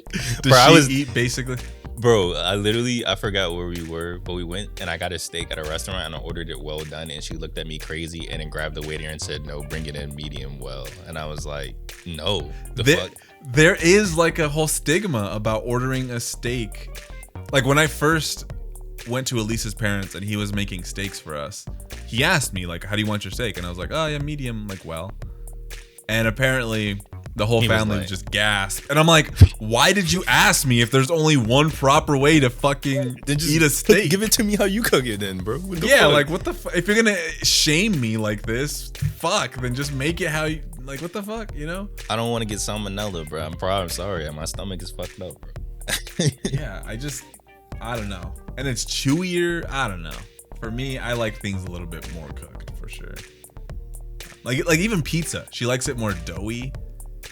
eat basically? Bro, I forgot where we were, but we went and I got a steak at a restaurant and I ordered it well done. And she looked at me crazy and then grabbed the waiter and said, no, bring it in medium well. And I was like, no. Fuck? There is like a whole stigma about ordering a steak. Like when I first went to Elise's parents and he was making steaks for us, he asked me like, how do you want your steak? And I was like, oh yeah, medium, like well. And apparently the whole family was just gasped. And I'm like, why did you ask me if there's only one proper way to fucking eat a steak? Give it to me how you cook it then, bro. Yeah, like what the fuck? If you're gonna shame me like this, then just make it how you, like what the fuck, I don't want to get salmonella, bro. I'm sorry. My stomach is fucked up, bro. Yeah, I don't know. And it's chewier. I don't know. For me, I like things a little bit more cooked for sure. Like even pizza, she likes it more doughy,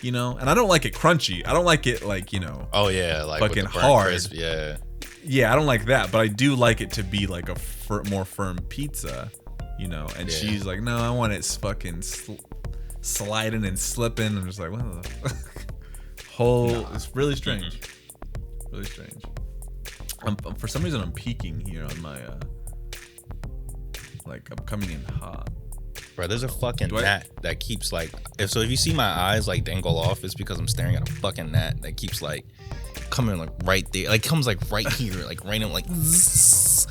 And I don't like it crunchy. I don't like it like Oh yeah, like fucking hard. Crisp, yeah. Yeah, I don't like that, but I do like it to be like a more firm pizza, And she's like, no, I want it fucking sliding and slipping. I'm just like, what the fuck? It's really strange. Really strange. For some reason, I'm peaking here on my like I'm coming in hot. Bro, there's a fucking gnat that keeps like if you see my eyes like dangle off, it's because I'm staring at a fucking gnat that keeps like coming like right there, like comes like right here, like right in like zzz.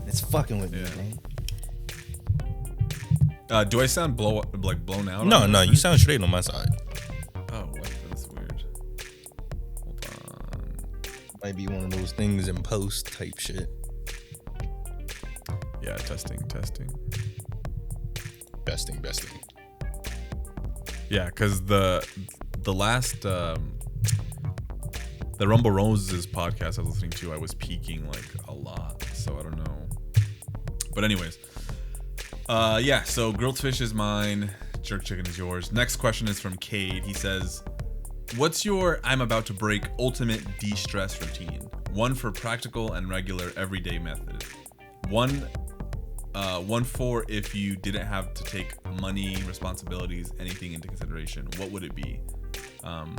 It's fucking with me, man. Do I sound blown out? No, you sound straight on my side. Oh, what? That's weird. Hold on. Might be one of those things in post type shit. Yeah, testing. Besting. Yeah, because the last the Rumble Roses podcast I was listening to, I was peaking like a lot, so I don't know. But anyways, yeah. So grilled fish is mine. Jerk chicken is yours. Next question is from Cade. He says, "What's your I'm about to break ultimate de-stress routine? One for practical and regular everyday method. One for if you didn't have to take money, responsibilities, anything into consideration. What would it be?" I'm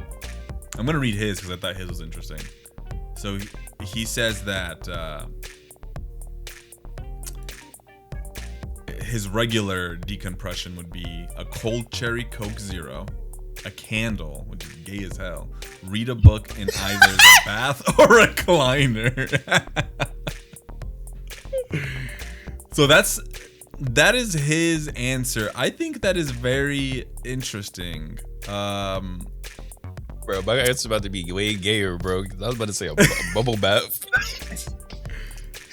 gonna read his because I thought his was interesting. So he says that his regular decompression would be a cold cherry Coke Zero, a candle, which is gay as hell, read a book in either the bath or recliner. So that is his answer. I think that is very interesting. Bro, my answer's about to be way gayer, bro. I was about to say a bubble bath.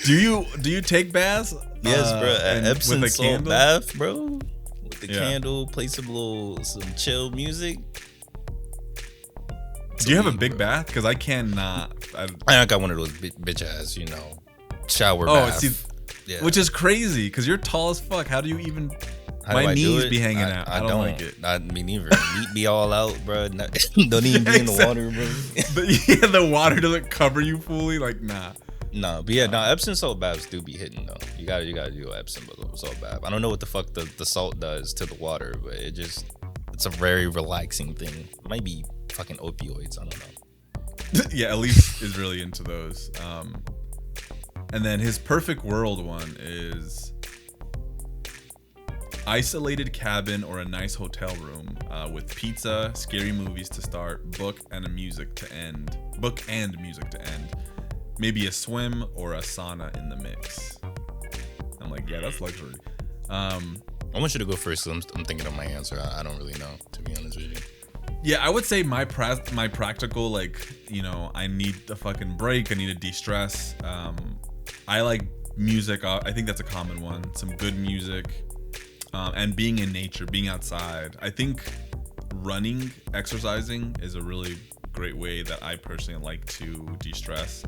Do you take baths? Yes, bro. An Epsom salt candle? bath, bro. With the candle, play some chill music. Do you have a big bath? Because I cannot. I got one of those bitch ass, shower bath. See, which is crazy because you're tall as fuck. How do you even? My knees be hanging out. I don't like it. Me neither. Meat be all out, bro. Don't even be in the water, bro. The water doesn't cover you fully. Like, nah. No, but yeah, Epsom salt baths do be hitting though. You gotta do Epsom salt bath. I don't know what the fuck the salt does to the water, but it's a very relaxing thing. It might be fucking opioids. I don't know. Yeah, Elise is really into those. And then his perfect world one is isolated cabin or a nice hotel room with pizza, scary movies to start, book and music to end. Maybe a swim or a sauna in the mix. I'm like, yeah, that's luxury. I want you to go first. So I'm thinking of my answer. I don't really know, to be honest with you. Yeah, I would say my practical, like, I need a fucking break. I need to de-stress. I like music. I think that's a common one. Some good music. And being in nature, being outside. I think running, exercising is a really great way that I personally like to de-stress.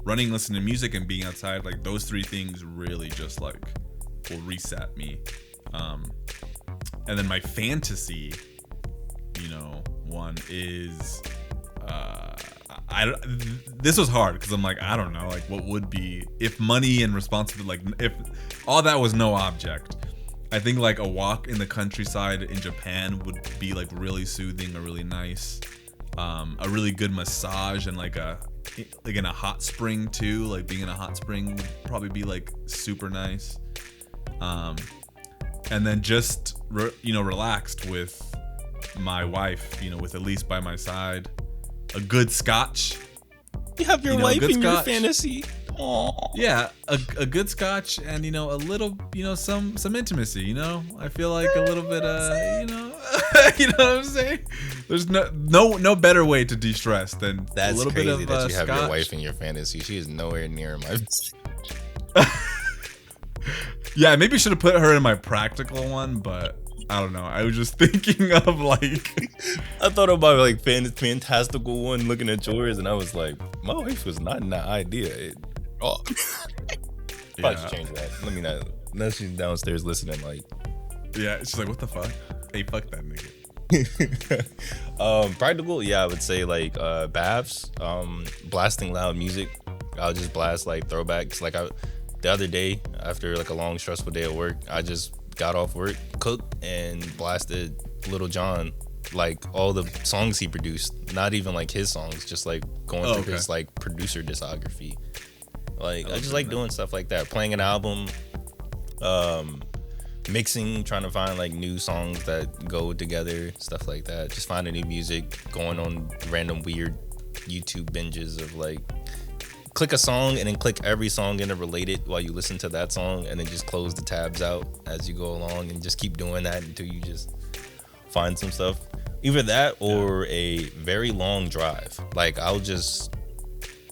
Running, listening to music, and being outside, like those three things really just like will reset me. And then my fantasy, one is this was hard because I'm like, I don't know, like what would be if money and responsibility, like if all that was no object. I think like a walk in the countryside in Japan would be like really soothing or really nice. A really good massage and like in a hot spring too, like being in a hot spring would probably be like super nice. And then just relaxed with my wife, with Elise by my side, a good scotch. You have your wife in your fantasy. Aww. Yeah, a good scotch and a little some intimacy. I feel like a little bit you know what I'm saying. There's no better way to de-stress than that's a little crazy bit of that you have scotch. Your wife in your fantasy. She is nowhere near my. Yeah, maybe I should have put her in my practical one, but I don't know. I was just thinking of like I thought about like fantastical one looking at yours, and I was like, my wife was not in that idea. Probably should change that. Let me know. Now she's downstairs listening. Like, yeah, she's like, what the fuck? Hey, fuck that nigga. Practical, yeah, I would say like baths, blasting loud music. I'll just blast like throwbacks. Like the other day after like a long stressful day at work, I just got off work, cooked, and blasted Little John, like all the songs he produced. Not even like his songs, just like going through his like producer discography. Like I just like doing stuff like that, playing an album, mixing, trying to find like new songs that go together, stuff like that. Just finding new music, going on random weird YouTube binges of like click a song and then click every song interrelated while you listen to that song, and then just close the tabs out as you go along, and just keep doing that until you just find some stuff. Either that or a very long drive. Like I'll just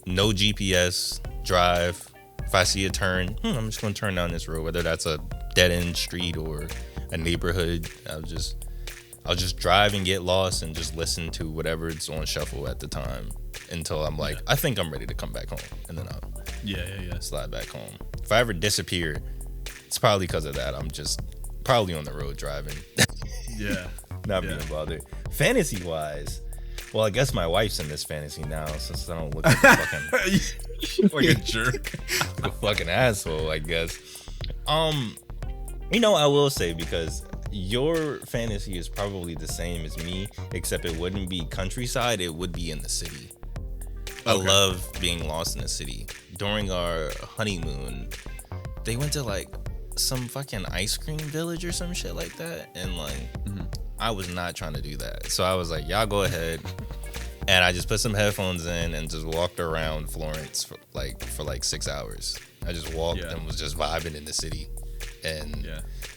no GPS drive. If I see a turn, I'm just gonna turn down this road, whether that's a dead end street or a neighborhood. I'll just drive and get lost and just listen to whatever's on shuffle at the time until I'm like, I think I'm ready to come back home, and then I'll slide back home. If I ever disappear, it's probably because of that. I'm just probably on the road driving. Not being bothered. Fantasy wise, well, I guess my wife's in this fantasy now, since I don't look like a fucking like a jerk, like a fucking asshole, I guess. You know, I will say, because your fantasy is probably the same as me, except it wouldn't be countryside, it would be in the city. I love being lost in the city. During our honeymoon, they went to like some fucking ice cream village or some shit like that, and like I was not trying to do that. So I was like, y'all go ahead. And I just put some headphones in and just walked around Florence for like 6 hours. I just walked and was just vibing in the city. And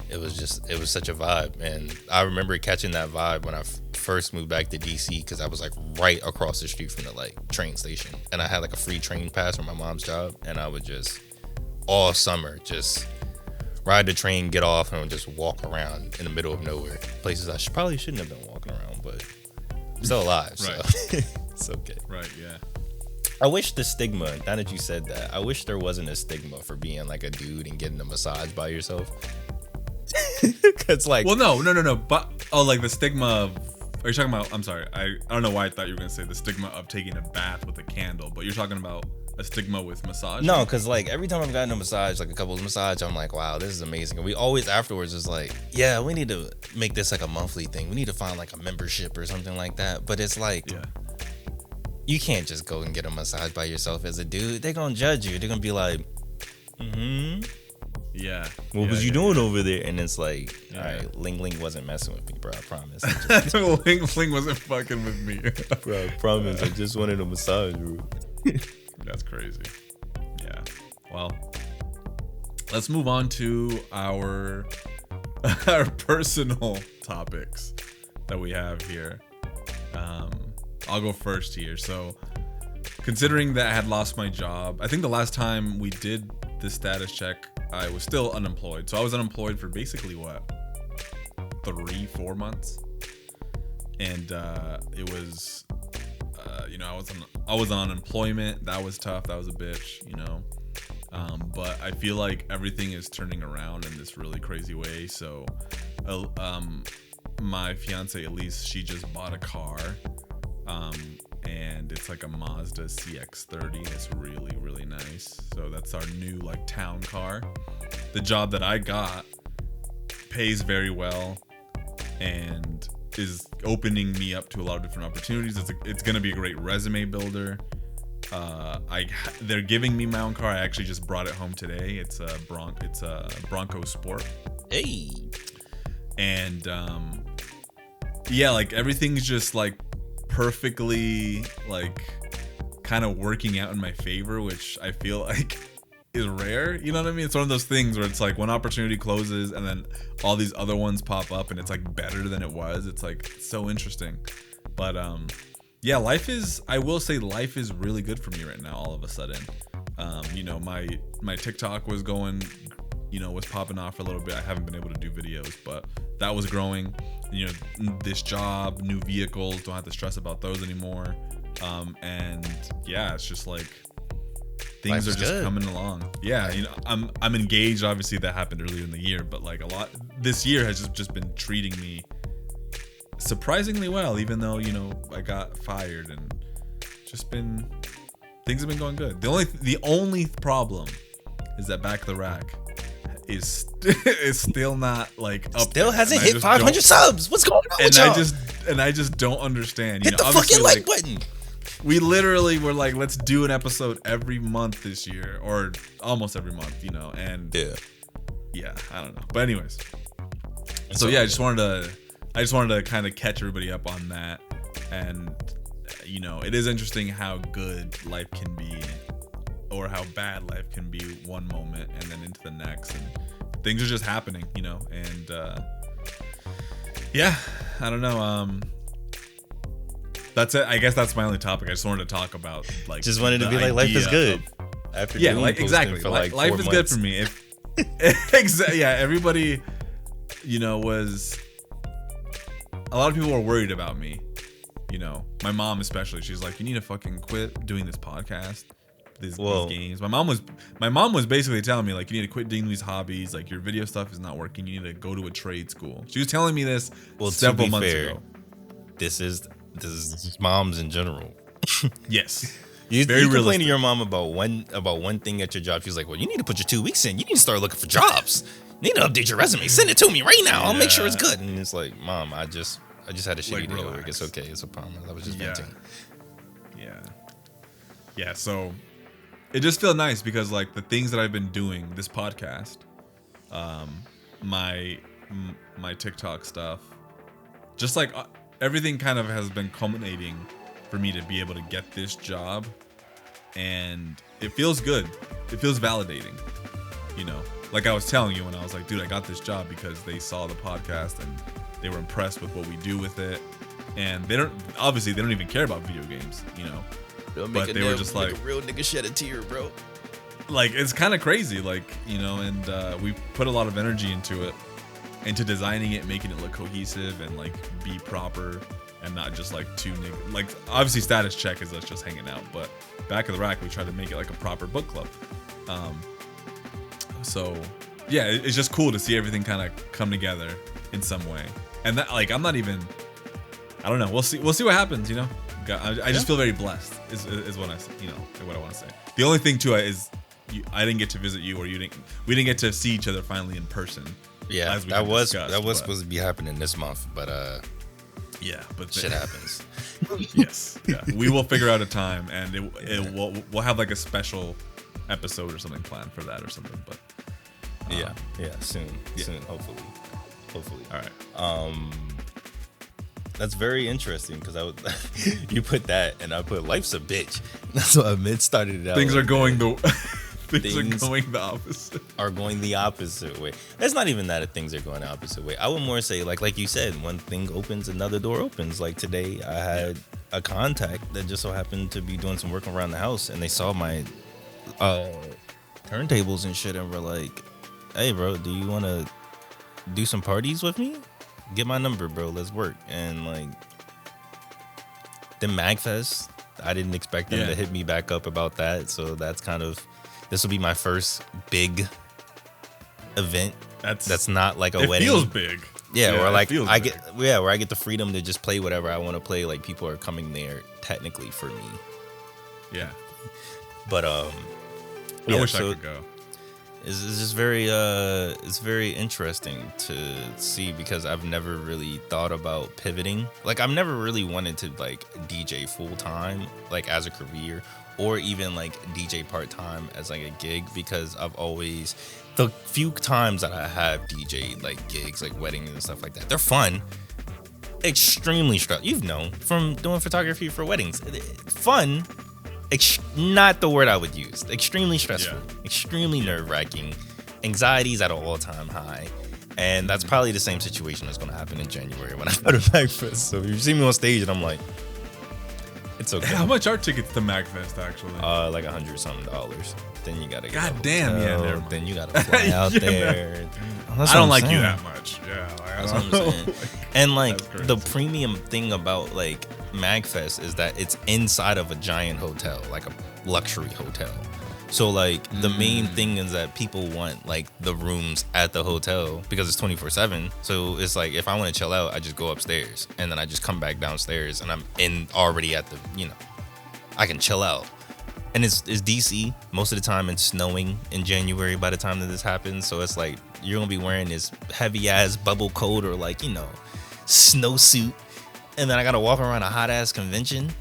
it was such a vibe. And I remember catching that vibe when I first moved back to DC, because I was like right across the street from the like train station. And I had like a free train pass from my mom's job. And I would just all summer just ride the train, get off, and just walk around in the middle of nowhere. Places I probably shouldn't have been walking around, but I'm still alive, so it's okay. Right, yeah. I wish the stigma, now that you said that, I wish there wasn't a stigma for being like a dude and getting a massage by yourself. It's like... Well, no. But, like the stigma of... Are you talking about... I'm sorry. I don't know why I thought you were going to say the stigma of taking a bath with a candle, but you're talking about a stigma with massage? No, because like every time I've gotten a massage, like a couple of massage, I'm like, wow, this is amazing. And we always afterwards is like, yeah, we need to make this like a monthly thing. We need to find like a membership or something like that. But it's like, you can't just go and get a massage by yourself as a dude. They're going to judge you. They're going to be like, what was you doing over there? And it's like, all right, Ling Ling wasn't messing with me, bro. I promise. Ling wasn't fucking with me. Bro, I promise. I just wanted a massage, bro. That's crazy. Yeah. Well, let's move on to our personal topics that we have here. I'll go first here. So, considering that I had lost my job, I think the last time we did the status check, I was still unemployed. So I was unemployed for basically what, 3-4 months, and it was. I was on unemployment. That was tough. That was a bitch, but I feel like everything is turning around in this really crazy way. So, my fiance Elise, she just bought a car, and it's like a Mazda CX-30. It's really, really nice. So that's our new like town car. The job that I got pays very well, and is opening me up to a lot of different opportunities. It's going to be a great resume builder. They're giving me my own car. I actually just brought it home today. It's a Bronco Sport. Hey. And like everything's just like perfectly like kind of working out in my favor, which I feel like is rare. You know what I mean? It's one of those things where it's like one opportunity closes and then all these other ones pop up and it's like better than it was. It's like so interesting. But I will say life is really good for me right now all of a sudden. My TikTok was going, was popping off for a little bit. I haven't been able to do videos, but that was growing. This job, new vehicles, don't have to stress about those anymore. It's just like things are just good. Coming along. Yeah, I'm engaged. Obviously, that happened earlier in the year, but like a lot this year has just been treating me surprisingly well, even though I got fired, and just been things have been going good. The only problem is that Back of the Rack is still not like up. Still hasn't hit 500 subs. What's going on with y'all? I just don't understand. Hit the fucking like button. We literally were like, let's do an episode every month this year, or almost every month, and yeah, I don't know. But anyways, so yeah, I just wanted to kind of catch everybody up on that. And it is interesting how good life can be, or how bad life can be one moment and then into the next, and things are just happening, and yeah, I don't know. That's it. I guess that's my only topic. I just wanted to talk about just wanted to be like, life is good. After exactly. For life is good for me. Everybody, was, a lot of people were worried about me. My mom especially. She's like, you need to fucking quit doing this podcast, these games. My mom was basically telling me, like, you need to quit doing these hobbies. Like, your video stuff is not working. You need to go to a trade school. She was telling me this several months ago. This is moms in general. Yes. You complain to your mom about one thing at your job. She's like, well, you need to put your 2 weeks in. You need to start looking for jobs. You need to update your resume. Send it to me right now. I'll make sure it's good. And it's like, Mom, I just had a shitty day at work. It's okay. It's a problem. I was just venting. Yeah. So it just feels nice because, like, the things that I've been doing, this podcast, my TikTok stuff, just like everything kind of has been culminating for me to be able to get this job, and it feels good. It feels validating, like I was telling you when I was like, dude, I got this job because they saw the podcast and they were impressed with what we do with it. And they don't even care about video games, but they were just like, a real nigga shed a tear, bro. Like, it's kind of crazy, like, and we put a lot of energy into it, into designing it, making it look cohesive and like be proper, and not just like two niggas. Like, obviously Status Check is us just hanging out, but Back of the Rack, we try to make it like a proper book club. So yeah, it's just cool to see everything kind of come together in some way. And that, like, I don't know. We'll see what happens, I just feel very blessed is what what I want to say. The only thing too is I didn't get to visit you, or we didn't get to see each other finally in person. Yeah, that was supposed to be happening this month, but but shit happens. Yes, yeah. We will figure out a time, and we'll have like a special episode or something planned for that or something. But soon, hopefully. All right. That's very interesting because you put that and I put life's a bitch. That's what I meant. Started it out. Things are going the opposite. Are going the opposite way. It's not even that things are going the opposite way. I would more say like you said, one thing opens, another door opens. Like today, I had a contact that just so happened to be doing some work around the house, and they saw my turntables and shit, and were like, "Hey, bro, do you want to do some parties with me? Get my number, bro. Let's work." And like the MagFest, I didn't expect them to hit me back up about that. So that's this will be my first big event. That's not like a wedding. It feels big. Yeah, where like where I get the freedom to just play whatever I want to play. Like people are coming there technically for me. Yeah. But I wish I could go. It's just it's very interesting to see because I've never really thought about pivoting. Like I've never really wanted to like DJ full time, like as a career, or even like DJ part time as like a gig, because I've always, the few times that I have DJ like gigs, like weddings and stuff like that, they're fun. Extremely stressful. You've known from doing photography for weddings. Fun. Not the word I would use. Extremely stressful, extremely nerve-wracking, anxiety's at an all-time high, and that's probably the same situation that's going to happen in January when I go to MagFest. So if you see me on stage and I'm like, it's okay. How much are tickets to MagFest actually? Like $100-something. Then you gotta get God damn, yeah. Then you gotta fly out there. I don't like you that much. Yeah, that's what I'm saying. And like the premium thing about like MagFest is that it's inside of a giant hotel, like a luxury hotel. So like the main thing is that people want like the rooms at the hotel because it's 24/7. So it's like if I want to chill out, I just go upstairs and then I just come back downstairs and I'm already at the, I can chill out. And it's DC. Most of the time it's snowing in January by the time that this happens. So it's like you're gonna be wearing this heavy ass bubble coat or like, snowsuit. And then I gotta walk around a hot ass convention.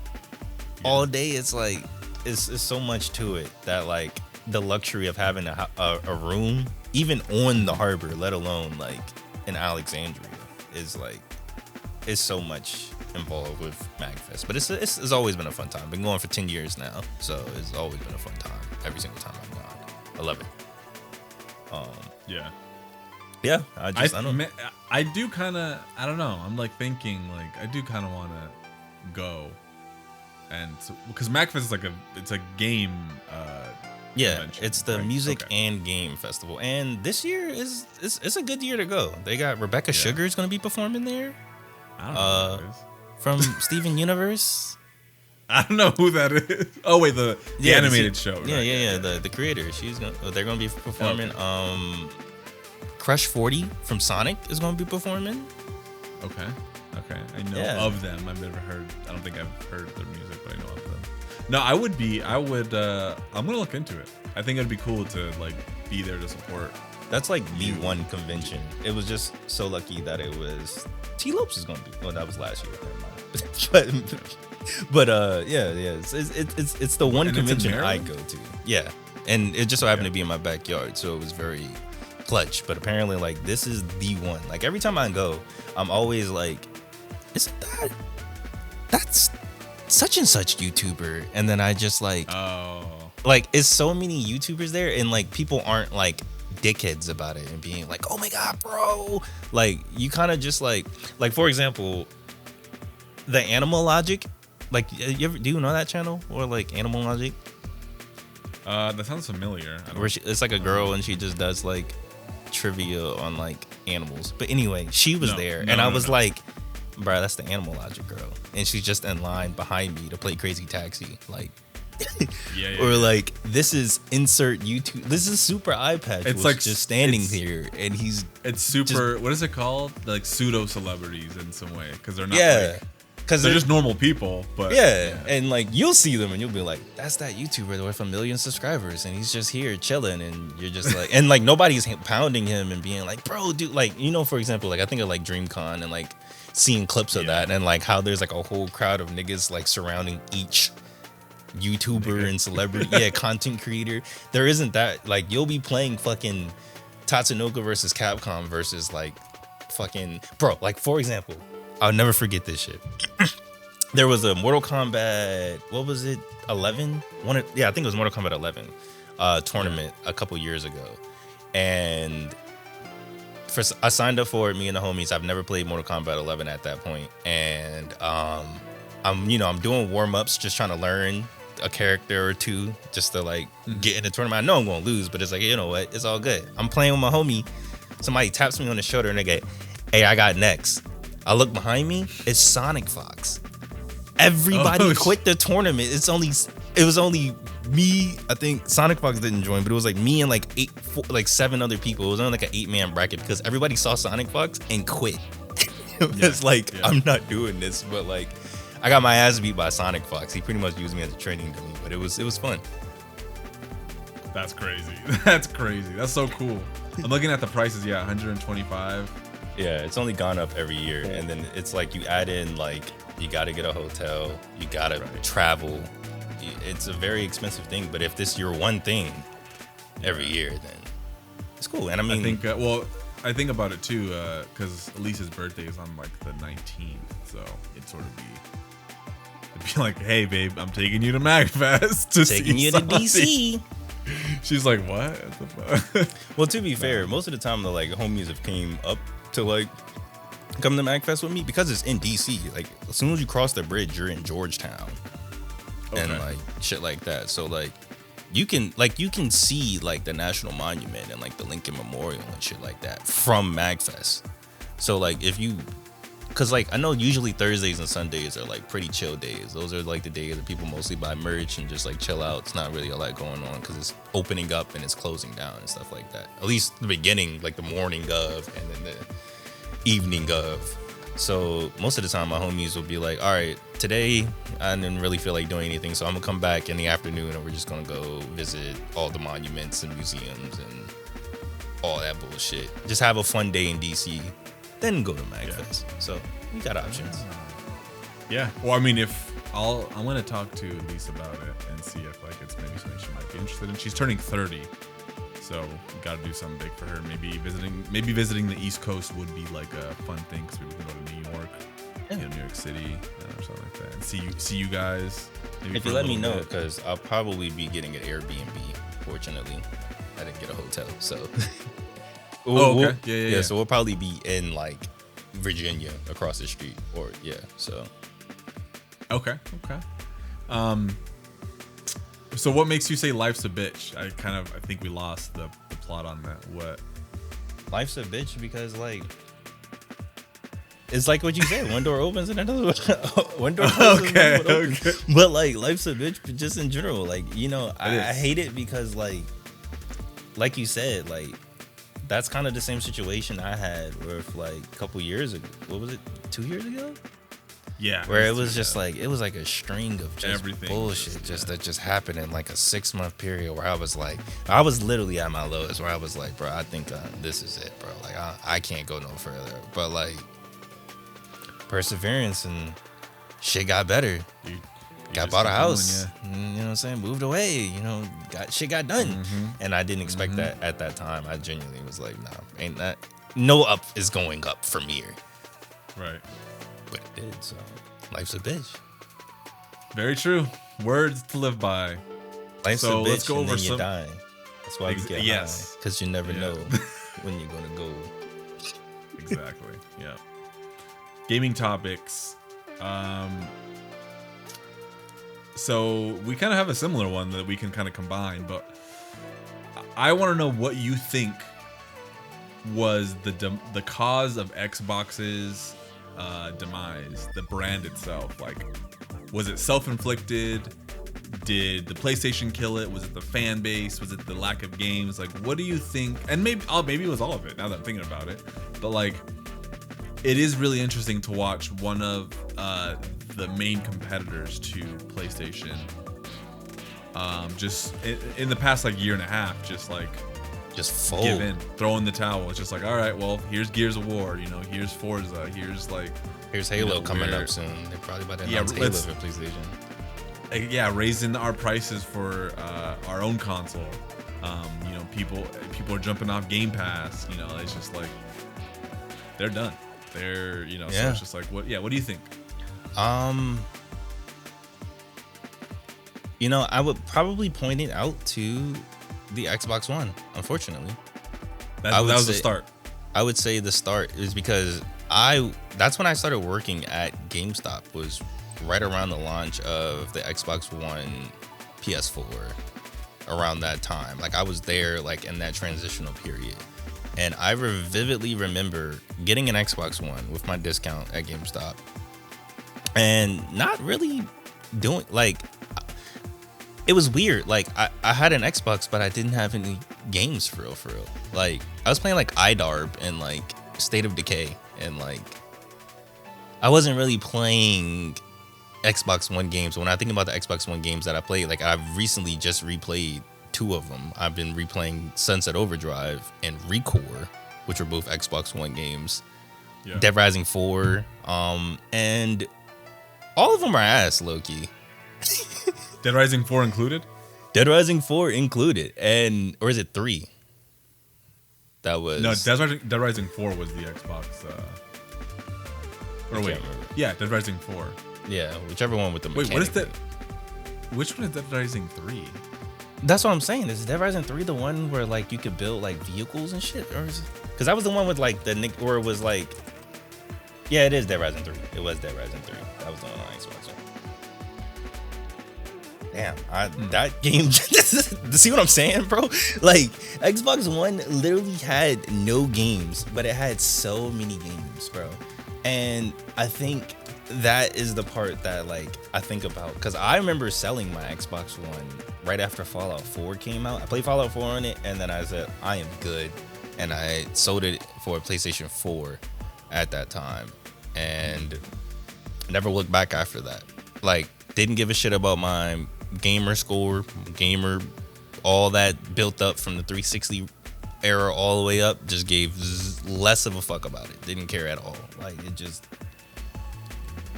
all day. It's like it's so much to it that like the luxury of having a room even on the harbor, let alone like in Alexandria, is like it's so much involved with MagFest. But it's always been a fun time. Been going for 10 years now, so it's always been a fun time every single time I've gone. I love it. Yeah, I do kind of, I don't know. I'm like thinking like I do kind of want to go, and because MagFest is like it's a game. It's the music and game festival, and this year it's a good year to go. They got Rebecca Sugar is going to be performing there. I don't know who that is. From Steven Universe. I don't know who that is. Oh wait, the animated show. Right? Yeah. The creator. They're gonna be performing. Crush 40 from Sonic is gonna be performing. Okay. I know of them. I've never heard. I don't think I've heard their music, but I know of them. No, I would. I'm gonna look into it. I think it'd be cool to like be there to support. That's like the one convention. It was just so lucky that it was T Lopes is gonna be. Well, that was last year. but it's the one convention I go to. Yeah, and it just so happened to be in my backyard, so it was very clutch. But apparently, like this is the one. Like every time I go, I'm always like, isn't that's such and such YouTuber? And then I just like, like it's so many YouTubers there, and like people aren't like dickheads about it and being like, oh my god, bro. Like you kind of just like for example, the Animal Logic. Like, do you know that channel or like Animal Logic? That sounds familiar. It's like a girl and she just does like trivia on like animals. But anyway, she was there and I was like, bro, that's the Animal Logic girl, and she's just in line behind me to play Crazy Taxi. Like, like this is insert YouTube. This is Super Eye Patch. It's like just standing here, and it's super. Just, what is it called? Like pseudo celebrities in some way, because they're not. Yeah. Because they're just normal people, but and like you'll see them and you'll be like, that's that YouTuber with 1 million subscribers and he's just here chilling, and you're just like, and like nobody's pounding him and being like, bro, dude, like, you know, for example, like I think of like DreamCon and like seeing clips of that and like how there's like a whole crowd of niggas like surrounding each YouTuber and celebrity, content creator. There isn't that. Like you'll be playing fucking Tatsunoko versus Capcom versus like fucking bro. Like for example, I'll never forget this shit. There was a Mortal Kombat, what was it, 11? I think it was Mortal Kombat 11 tournament a couple years ago. And I signed up for it, me and the homies. I've never played Mortal Kombat 11 at that point. And I'm doing warm-ups, just trying to learn a character or two just to like get in the tournament. I know I'm going to lose, but it's like, you know what? It's all good. I'm playing with my homie. Somebody taps me on the shoulder and they go, hey, I got next. I look behind me, it's Sonic Fox. Everybody quit the tournament. It was only me. I think Sonic Fox didn't join, but it was like me and like 7 other people. It was only like an 8-man bracket because everybody saw Sonic Fox and quit. I'm not doing this, but like I got my ass beat by Sonic Fox. He pretty much used me as a training dummy, but it was fun. That's crazy. That's crazy. That's so cool. I'm looking at the prices. Yeah, 125. Yeah, it's only gone up every year, and then it's like you add in like you got to get a hotel, you got to travel. It's a very expensive thing, but if this is your one thing every year, then it's cool. And I mean, I think about it too, because Elise's birthday is on like the 19th, so it'd be like, hey babe, I'm taking you to MagFest to taking you to DC. She's like, what the fuck? Well, to be fair, most of the time the like homies have came up to like come to MagFest with me because it's in DC. Like as soon as you cross the bridge, you're in Georgetown, and like shit like that. So like you can see like the National Monument and like the Lincoln Memorial and shit like that from MagFest. So like because like I know usually Thursdays and Sundays are like pretty chill days. Those are like the days that people mostly buy merch and just like chill out. It's not really a lot going on because it's opening up and it's closing down and stuff like that. At least the beginning, like the morning of and then the evening of. So most of the time my homies will be like, all right, today I didn't really feel like doing anything, so I'm gonna come back in the afternoon and we're just gonna go visit all the monuments and museums and all that bullshit. Just have a fun day in DC. Then go to MagFest. So you got options. Yeah. Well, I mean, if I'm gonna talk to Lisa about it and see if like it's maybe something she might be interested in. She's turning 30, so we gotta do something big for her. Maybe visiting the East Coast would be like a fun thing because we can go to New York, New York City, or something like that, and see you guys. If you let me know, because I'll probably be getting an Airbnb. Fortunately, I didn't get a hotel, so. Okay. Yeah. So we'll probably be in like Virginia across the street, or so. Okay. So what makes you say life's a bitch? I think we lost the plot on that. What? Life's a bitch because like it's like what you said. One door opens and another one door closes. Okay. But like life's a bitch, but just in general, like I hate it because like you said, like that's kind of the same situation I had with like a couple years ago. What was it? 2 years ago? Yeah. Where it was just like it was like a string of just everything bullshit that just happened in like a 6-month period where I was literally at my lowest where I was like, bro, I think this is it, bro. Like I can't go no further. But like perseverance and shit got better. Got bought a house. You know what I'm saying? Moved away. Shit got done. Mm-hmm. And I didn't expect that at that time. I genuinely was like, nah, ain't that. No up is going up from here. Right. But it did, so life's a bitch. Very true. Words to live by. Life's a bitch, let's go and over then you die. That's why we get high, because you never know when you're gonna go. Exactly. Yeah. Gaming topics. So we kind of have a similar one that we can kind of combine, but I want to know what you think was the cause of Xbox's demise, the brand itself. Like, was it self-inflicted? Did the PlayStation kill it? Was it the fan base? Was it the lack of games? Like, what do you think? And maybe it was all of it, now that I'm thinking about it. But like, it is really interesting to watch one of the main competitors to PlayStation just in the past like year and a half just fold. Give in, throw in the towel. It's just like, all right, well, here's Gears of War, here's Forza, here's Halo coming up soon. They're probably about to announce Halo for PlayStation. Yeah, raising our prices for our own console. People are jumping off Game Pass. It's just like they're done. They're so it's just like what do you think? I would probably point it out to the Xbox One, unfortunately. That was the start. I would say the start is because that's when I started working at GameStop, was right around the launch of the Xbox One PS4, around that time. Like I was there like in that transitional period. And I vividly remember getting an Xbox One with my discount at GameStop and not really doing like, it was weird. Like I had an Xbox, but I didn't have any games for real. Like I was playing like iDarb and like State of Decay, and like I wasn't really playing Xbox One games. When I think about the Xbox One games that I played, like I've recently just replayed 2 of them. I've been replaying Sunset Overdrive and Recore, which were both Xbox One games. Yeah. Dead Rising 4, and all of them are ass, low-key. Dead Rising 4 included? Dead Rising 4 included, or is it 3? That was no. Dead Rising 4 was the Xbox. Or wait, yeah, Dead Rising 4. Yeah, whichever one with the mechanic. Wait, what is that? Which one is Dead Rising 3? That's what I'm saying. Is Dead Rising 3 the one where like you could build like vehicles and shit, or is it? Because that was the one with like where it was like, yeah, it is Dead Rising 3. It was Dead Rising 3. That was the one on Xbox. Damn, that game. See what I'm saying, bro? Like Xbox One literally had no games, but it had so many games, bro. And I think that is the part that like I think about, because I remember selling my Xbox One right after Fallout 4 came out. I played Fallout 4 on it, and then I said I am good, and I sold it for a PlayStation 4 at that time, and never looked back after that. Like, didn't give a shit about my gamer score, all that built up from the 360 era all the way up. Just gave less of a fuck about it. Didn't care at all. Like, it just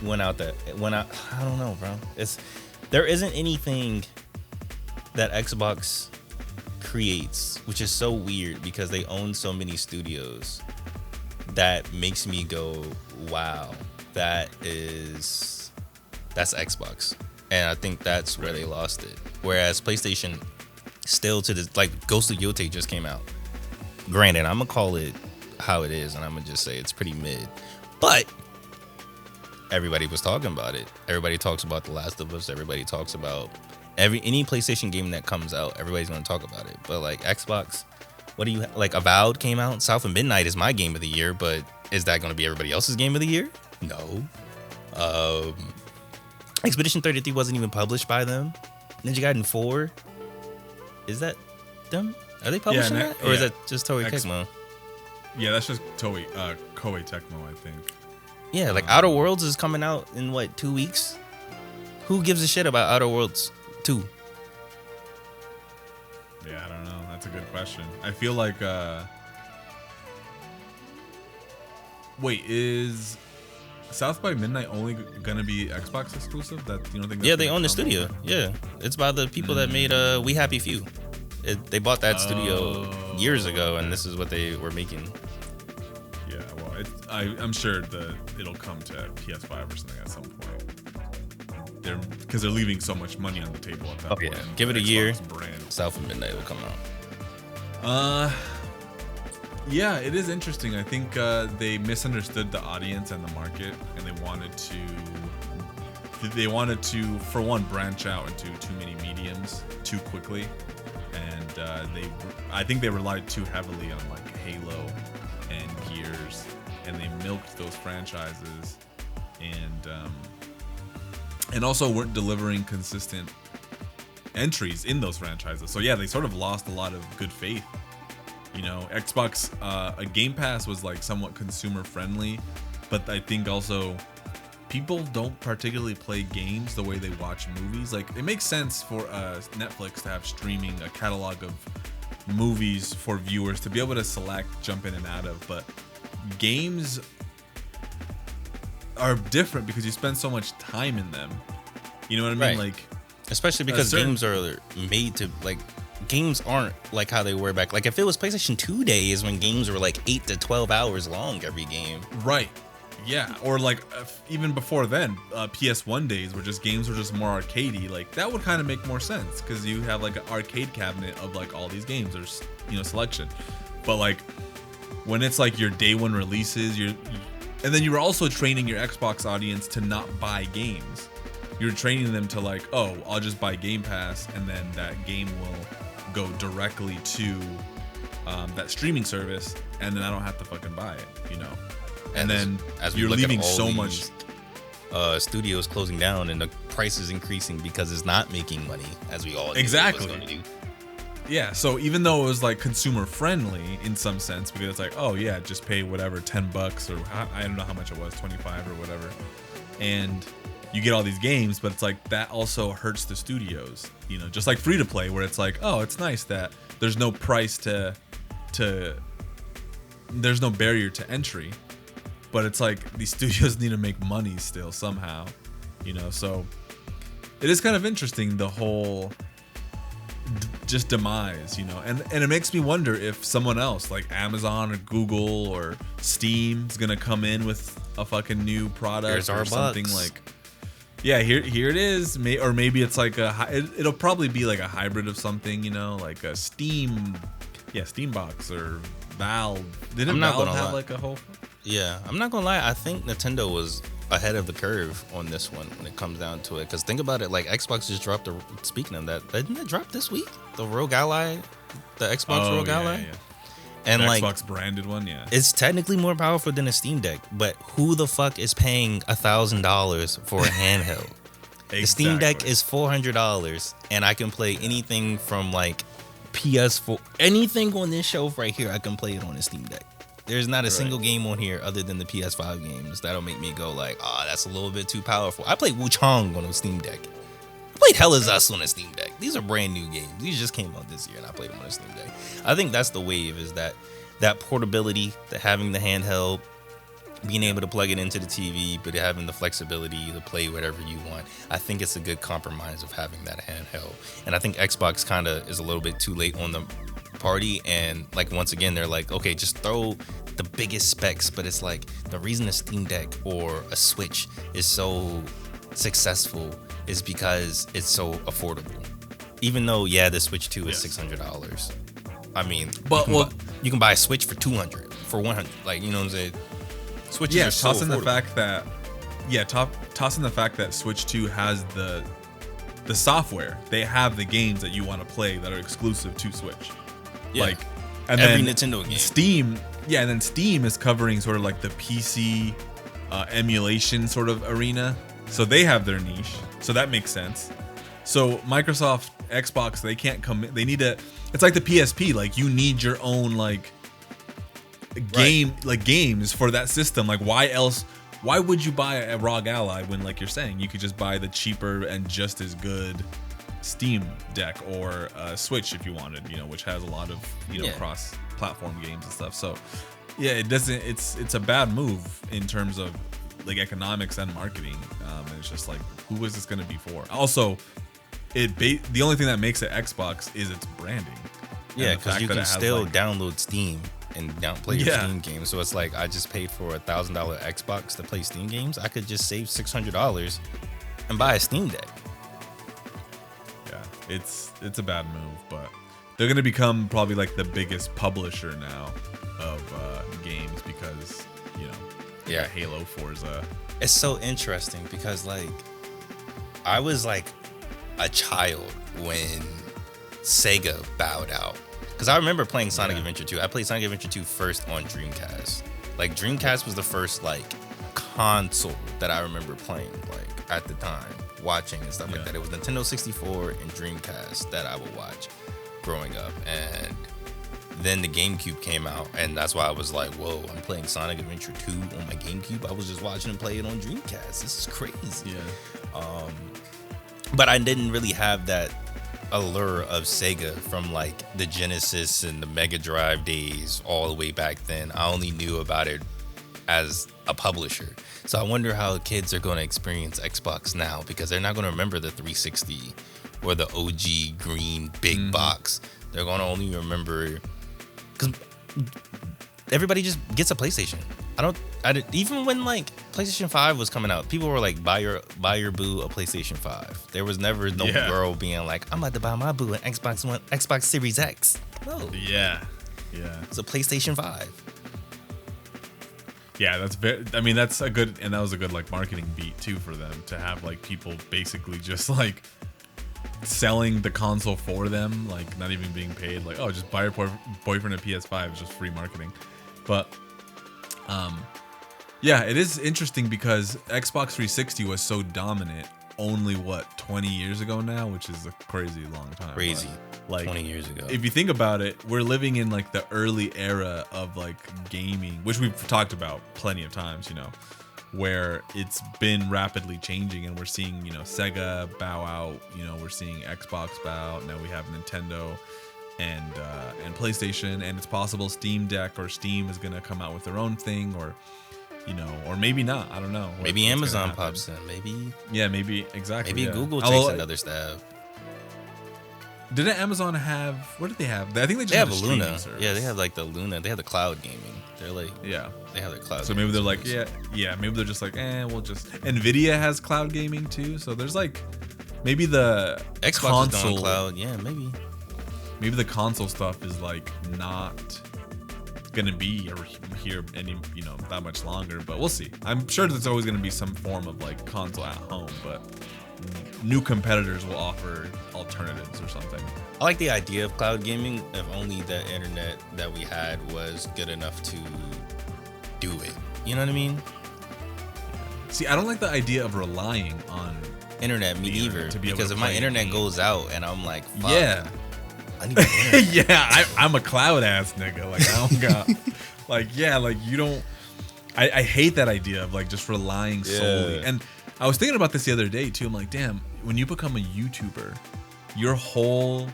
went out. I don't know, bro. There isn't anything that Xbox creates, which is so weird because they own so many studios, that makes me go, wow, that's Xbox. And I think that's where they lost it. Whereas PlayStation, still to this, like Ghost of Yotei just came out. Granted, I'm gonna call it how it is, and I'm gonna just say it's pretty mid. But everybody was talking about it. Everybody talks about The Last of Us. Everybody talks about any PlayStation game that comes out. Everybody's gonna talk about it. But like Xbox, what do you like? Avowed came out. South of Midnight is my game of the year, but is that gonna be everybody else's game of the year? No. Expedition 33 wasn't even published by them. Ninja Gaiden 4, is that them? Are they publishing that? Or is that just Toei Tecmo? Yeah, that's just Koei Tecmo, I think. Yeah, like Outer Worlds is coming out in what, 2 weeks? Who gives a shit about Outer Worlds 2? Yeah, I don't know. That's a good question. I feel like wait, is South by Midnight only gonna be Xbox exclusive? That you don't think? Yeah, they own the studio. Yeah, it's by the people that made We Happy Few. They bought that studio years ago, and this is what they were making. Yeah, well, I'm sure it'll come to PS5 or something at some point. Because they're leaving so much money on the table at that point. Yeah. Give it a year. South of Midnight will come out. Yeah, it is interesting. I think they misunderstood the audience and the market, and they wanted to, for one, branch out into too many mediums too quickly, and I think they relied too heavily on like Halo and Gears, and they milked those franchises, and also weren't delivering consistent entries in those franchises. So yeah, they sort of lost a lot of good faith. You know, Xbox, a Game Pass was like somewhat consumer friendly, but I think also people don't particularly play games the way they watch movies. Like, it makes sense for Netflix to have streaming, a catalog of movies for viewers to be able to select, jump in and out of, but games are different because you spend so much time in them. You know what I mean? Right. Like, especially because games are made to, like, games aren't like how they were back. Like, if it was PlayStation 2 days when games were like 8 to 12 hours long every game. Right. Yeah. Or like even before then, PS1 days where just games were just more arcadey. Like, that would kind of make more sense because you have like an arcade cabinet of like all these games. There's, selection. But like when it's like your day one releases, and then you were also training your Xbox audience to not buy games. You're training them to like, oh, I'll just buy Game Pass, and then that game will go directly to that streaming service, and then I don't have to fucking buy it, And then as you're leaving so much studios closing down and the price is increasing because it's not making money, as we all knew exactly it was going to do. Yeah, so even though it was like consumer friendly in some sense, because it's like, oh yeah, just pay whatever, $10 or I don't know how much it was, 25 or whatever, and you get all these games, but it's like that also hurts the studios, just like free to play, where it's like, oh, it's nice that there's no price there's no barrier to entry, but it's like these studios need to make money still somehow, so it is kind of interesting, the whole just demise, and it makes me wonder if someone else like Amazon or Google or Steam is gonna come in with a fucking new product. Here's or our something bucks. Like, yeah, here it is. Or maybe it's like it'll probably be like a hybrid of something, like a Steam box or Valve. Didn't Valve have like a whole? Yeah, I'm not gonna lie. I think Nintendo was ahead of the curve on this one when it comes down to it. Because think about it, like Xbox just dropped speaking of that, didn't it drop this week? The Rogue Ally, the Xbox Rogue Ally? Yeah. And the like Xbox branded one, yeah. It's technically more powerful than a Steam Deck, but who the fuck is paying $1,000 for a handheld? Exactly. The Steam Deck is $400, and I can play anything from like PS4, anything on this shelf right here. I can play it on a Steam Deck. There's not a single game on here other than the PS5 games that'll make me go like, that's a little bit too powerful. I played Wu Chang on a Steam Deck. I played Hell Is Us on a Steam Deck. These are brand new games. These just came out this year, and I played them on a Steam Deck. I think that's the wave, is that portability, having the handheld, being able to plug it into the TV, but having the flexibility to play whatever you want. I think it's a good compromise of having that handheld. And I think Xbox kind of is a little bit too late on the party. And like, once again, they're like, okay, just throw the biggest specs. But it's like, the reason a Steam Deck or a Switch is so successful is because it's so affordable. Even though, yeah, the Switch 2 is $600. I mean, but you can buy a Switch for $200, for $100. Like, you know what I'm saying? Switches are so tossing affordable. tossing the fact that Switch 2 has the software. They have the games that you want to play that are exclusive to Switch. Yeah. Like, and every then Nintendo game. Steam, and then Steam is covering sort of like the PC emulation sort of arena. So they have their niche. So that makes sense. So Microsoft, Xbox, they can't come in. They need to. It's like the PSP. Like, you need your own like game, like games for that system. Like, why else? Why would you buy a ROG Ally when, like you're saying, you could just buy the cheaper and just as good Steam Deck or Switch if you wanted, which has a lot of cross-platform games and stuff. So yeah, it doesn't. It's a bad move in terms of like economics and marketing. And it's just like, who is this going to be for? Also, the only thing that makes it Xbox is its branding. Yeah, because you can still download Steam and play your Steam games. So it's like, I just paid for a $1,000 Xbox to play Steam games. I could just save $600 and buy a Steam Deck. Yeah, it's a bad move, but they're gonna become probably like the biggest publisher now of games because Halo, Forza. It's so interesting because like, I was like a child when Sega bowed out. Because I remember playing Sonic Adventure 2. I played Sonic Adventure 2 first on Dreamcast. Like, Dreamcast was the first, like, console that I remember playing, like, at the time, watching and stuff like that. It was Nintendo 64 and Dreamcast that I would watch growing up. And then the GameCube came out, and that's why I was like, whoa, I'm playing Sonic Adventure 2 on my GameCube. I was just watching him play it on Dreamcast. This is crazy. Yeah. But I didn't really have that allure of Sega from like the Genesis and the Mega Drive days all the way back then. I only knew about it as a publisher. So I wonder how kids are going to experience Xbox now, because they're not going to remember the 360 or the OG green big box. They're going to only remember, because everybody just gets a PlayStation. Even when like PlayStation 5 was coming out, people were like, buy your boo a PlayStation 5. There was never no girl being like, I'm about to buy my boo an Xbox Series X. No. Yeah. It's a PlayStation 5. Yeah, that's a good, and that was a good like marketing beat too for them to have like people basically just like selling the console for them, like not even being paid. Like, oh, just buy your boyfriend a PS5, it's just free marketing. But yeah, it is interesting because Xbox 360 was so dominant only 20 years ago now, which is a crazy long time. Crazy. Like 20 years ago. If you think about it, we're living in like the early era of like gaming, which we've talked about plenty of times, where it's been rapidly changing, and we're seeing, Sega bow out, we're seeing Xbox bow out. Now we have Nintendo and PlayStation, and it's possible Steam Deck or Steam is gonna come out with their own thing, or or maybe not. I don't know. Maybe Amazon pops in. Maybe. Yeah, maybe exactly. Maybe Google takes another stab. Didn't Amazon have? What did they have? I think they just have a Luna. service. Yeah, they have like the Luna. They have the cloud gaming. They're like, they have their cloud. So maybe they're like, maybe they're just like, we'll just. Nvidia has cloud gaming too. So there's like, maybe the Xbox is on cloud. Yeah, maybe. Maybe the console stuff is like not gonna be here any that much longer, but we'll see. I'm sure there's always gonna be some form of like console at home, but new competitors will offer alternatives or something. I like the idea of cloud gaming if only the internet that we had was good enough to do it. You know what I mean? See, I don't like the idea of relying on internet, me either, because if my internet goes out and I'm like, fuck, I need I'm a cloud ass nigga. Like, I don't got you don't. I hate that idea of like just relying solely. And I was thinking about this the other day too. I'm like, damn, when you become a YouTuber, your whole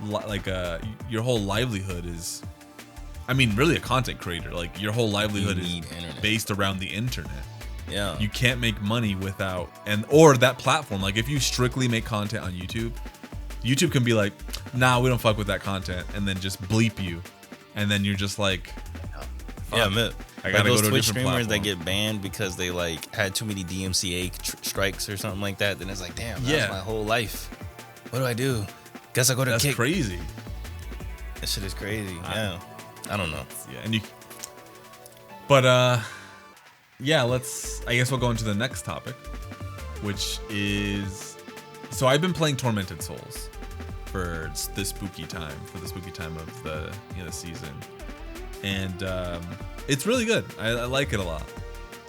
livelihood is I mean, really a content creator. Like your whole livelihood is internet. based around the internet. Yeah. You can't make money without or that platform. Like if you strictly make content on YouTube, YouTube can be like, nah, we don't fuck with that content, and then just bleep you, and then you're just like, yeah, man. I gotta those go to a Twitch different streamers platform. that get banned because they like had too many DMCA strikes or something like that. Then it's like, damn, Yeah. that's my whole life. What do I do? Guess I go to That's kick. crazy. That shit is crazy. Yeah, I don't know. Yeah, and you. But yeah, I guess we'll go into the next topic, which is, so I've been playing Tormented Souls for the spooky time of the season, and it's really good. I like it a lot.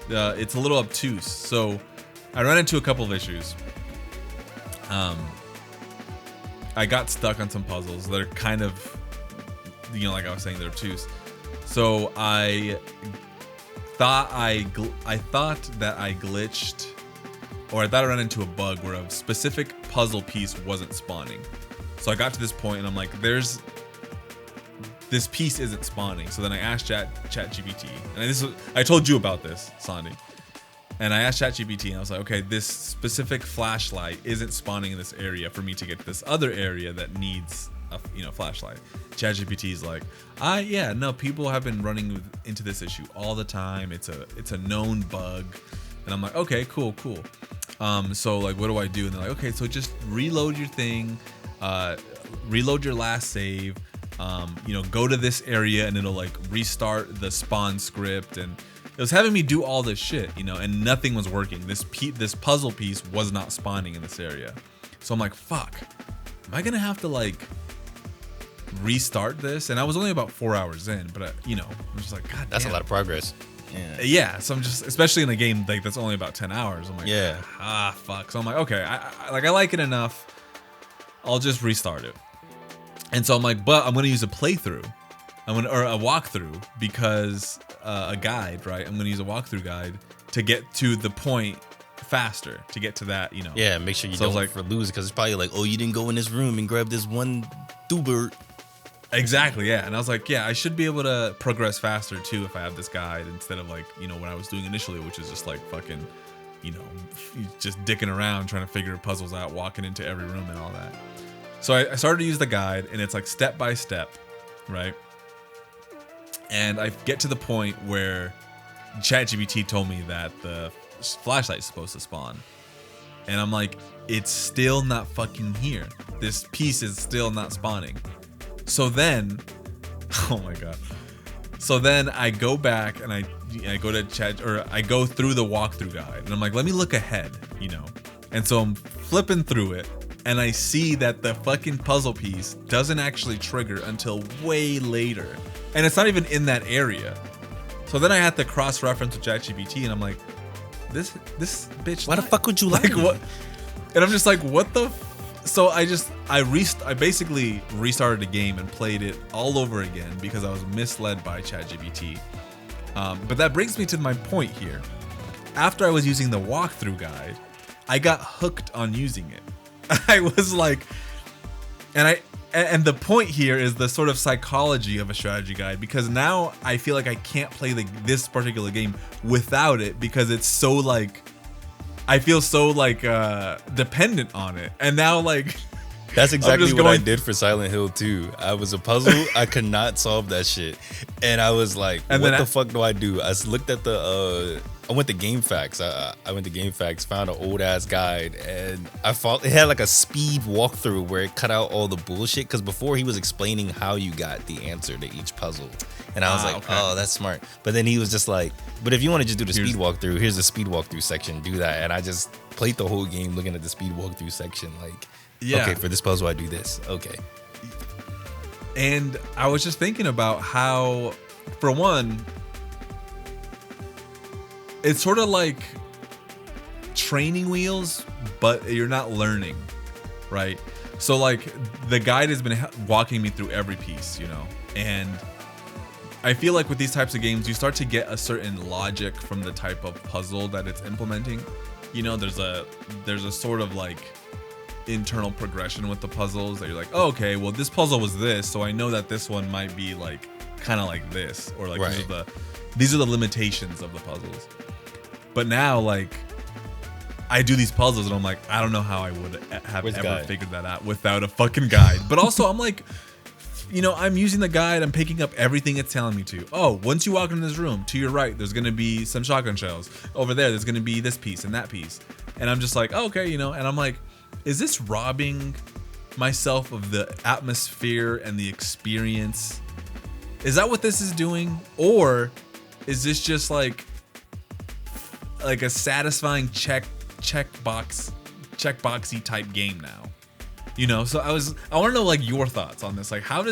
It's a little obtuse, so I ran into a couple of issues. I got stuck on some puzzles that are kind of, like I was saying, they're obtuse. So I thought that I glitched, or I thought I ran into a bug where a specific puzzle piece wasn't spawning. So I got to this point and I'm like, this piece isn't spawning. So then I asked ChatGPT, and I told you about this, Sondi. And I asked ChatGPT and I was like, okay, this specific flashlight isn't spawning in this area for me to get to this other area that needs a flashlight. ChatGPT is like, yeah, no, people have been running into this issue all the time. It's a known bug. And I'm like, okay, cool. So like, what do I do? And they're like, okay, so just reload your thing, reload your last save, go to this area and it'll like restart the spawn script. And it was having me do all this shit, and nothing was working. This puzzle piece was not spawning in this area. So I'm like, fuck, am I gonna have to like restart this? And I was only about 4 hours in, but I'm just like, god That's damn. a lot of progress. Yeah, so I'm just, especially in a game like that's only about 10 hours, I'm like, yeah, fuck. So I'm like, okay, I like it enough, I'll just restart it. And so I'm like, but I'm gonna use a playthrough, or a walkthrough, because a guide, right? I'm gonna use a walkthrough guide to get to the point faster, to get to that, Yeah, make sure you don't lose, because it's probably like, oh, you didn't go in this room and grab this one doobert. Exactly, yeah. And I was like, yeah, I should be able to progress faster too if I have this guide, instead of like, what I was doing initially, which is just like fucking, just dicking around trying to figure puzzles out, walking into every room and all that. So I started to use the guide, and it's like step by step, right? And I get to the point where ChatGPT told me that the flashlight is supposed to spawn. And I'm like, it's still not fucking here. This piece is still not spawning. So then, oh my god. So then I go back and I go to chat, or I go through the walkthrough guide, and I'm like, let me look ahead, And so I'm flipping through it, and I see that the fucking puzzle piece doesn't actually trigger until way later. And it's not even in that area. So then I had to cross-reference with ChatGPT, and I'm like, this bitch. Why the fuck would you like what? And I'm just like, what the? So I basically restarted the game and played it all over again because I was misled by ChatGPT. But that brings me to my point here. After I was using the walkthrough guide, I got hooked on using it. I was like, and the point here is the sort of psychology of a strategy guide, because now I feel like I can't play this particular game without it, because it's so like, I feel so like dependent on it. And now like, that's exactly what I did for Silent Hill 2. I was a puzzle, I could not solve that shit, and I was like, what the fuck do I do? I looked at I went to GameFAQs. I went to GameFAQs, found an old ass guide, and it had like a speed walkthrough where it cut out all the bullshit, because before he was explaining how you got the answer to each puzzle, and I was like, okay. Oh, that's smart. But then he was just like, but if you want to just do the speed walkthrough, here's the speed walkthrough section, do that. And I just played the whole game looking at the speed walkthrough section, like, yeah, okay, for this puzzle I do this, okay. And I was just thinking about how, for one, it's sort of like training wheels, but you're not learning, right? So like the guide has been walking me through every piece, and I feel like with these types of games, you start to get a certain logic from the type of puzzle that it's implementing. There's a sort of like internal progression with the puzzles that you're like, oh, okay, well this puzzle was this, so I know that this one might be like kind of like this, or like Right. these are the limitations of the puzzles. But now, like, I do these puzzles and I'm like, I don't know how I would have Where's the ever guide? figured that out without a fucking guide. But also, I'm like, you know, I'm using the guide. I'm picking up everything it's telling me to. Oh, once you walk into this room, to your right, there's gonna be some shotgun shells. Over there's gonna be this piece and that piece. And I'm just like, oh, okay, you know. And I'm like, is this robbing myself of the atmosphere and the experience? Is that what this is doing, or is this just like a satisfying checkboxy type game now? You know, so I want to know like your thoughts on this. Like, how do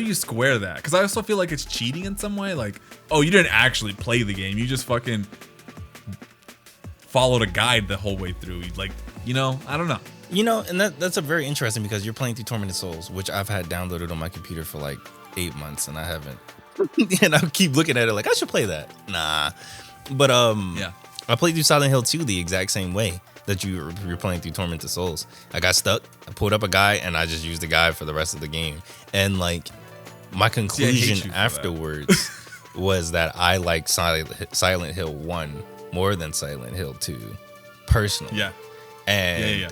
you square that? Because I also feel like it's cheating in some way. Like, oh, you didn't actually play the game, you just fucking followed a guide the whole way through. Like, you know, I don't know. You know, and that's a very interesting, because you're playing through Tormented Souls, which I've had downloaded on my computer for like 8 months, and I haven't. And I keep looking at it like I should play that. Nah, but Yeah. I played through Silent Hill 2 the exact same way that you're playing through Tormented Souls. I got stuck. I pulled up a guide, and I just used the guide for the rest of the game. And like my conclusion afterwards was that I like Silent Hill 1 more than Silent Hill 2, personally. Yeah. And Yeah.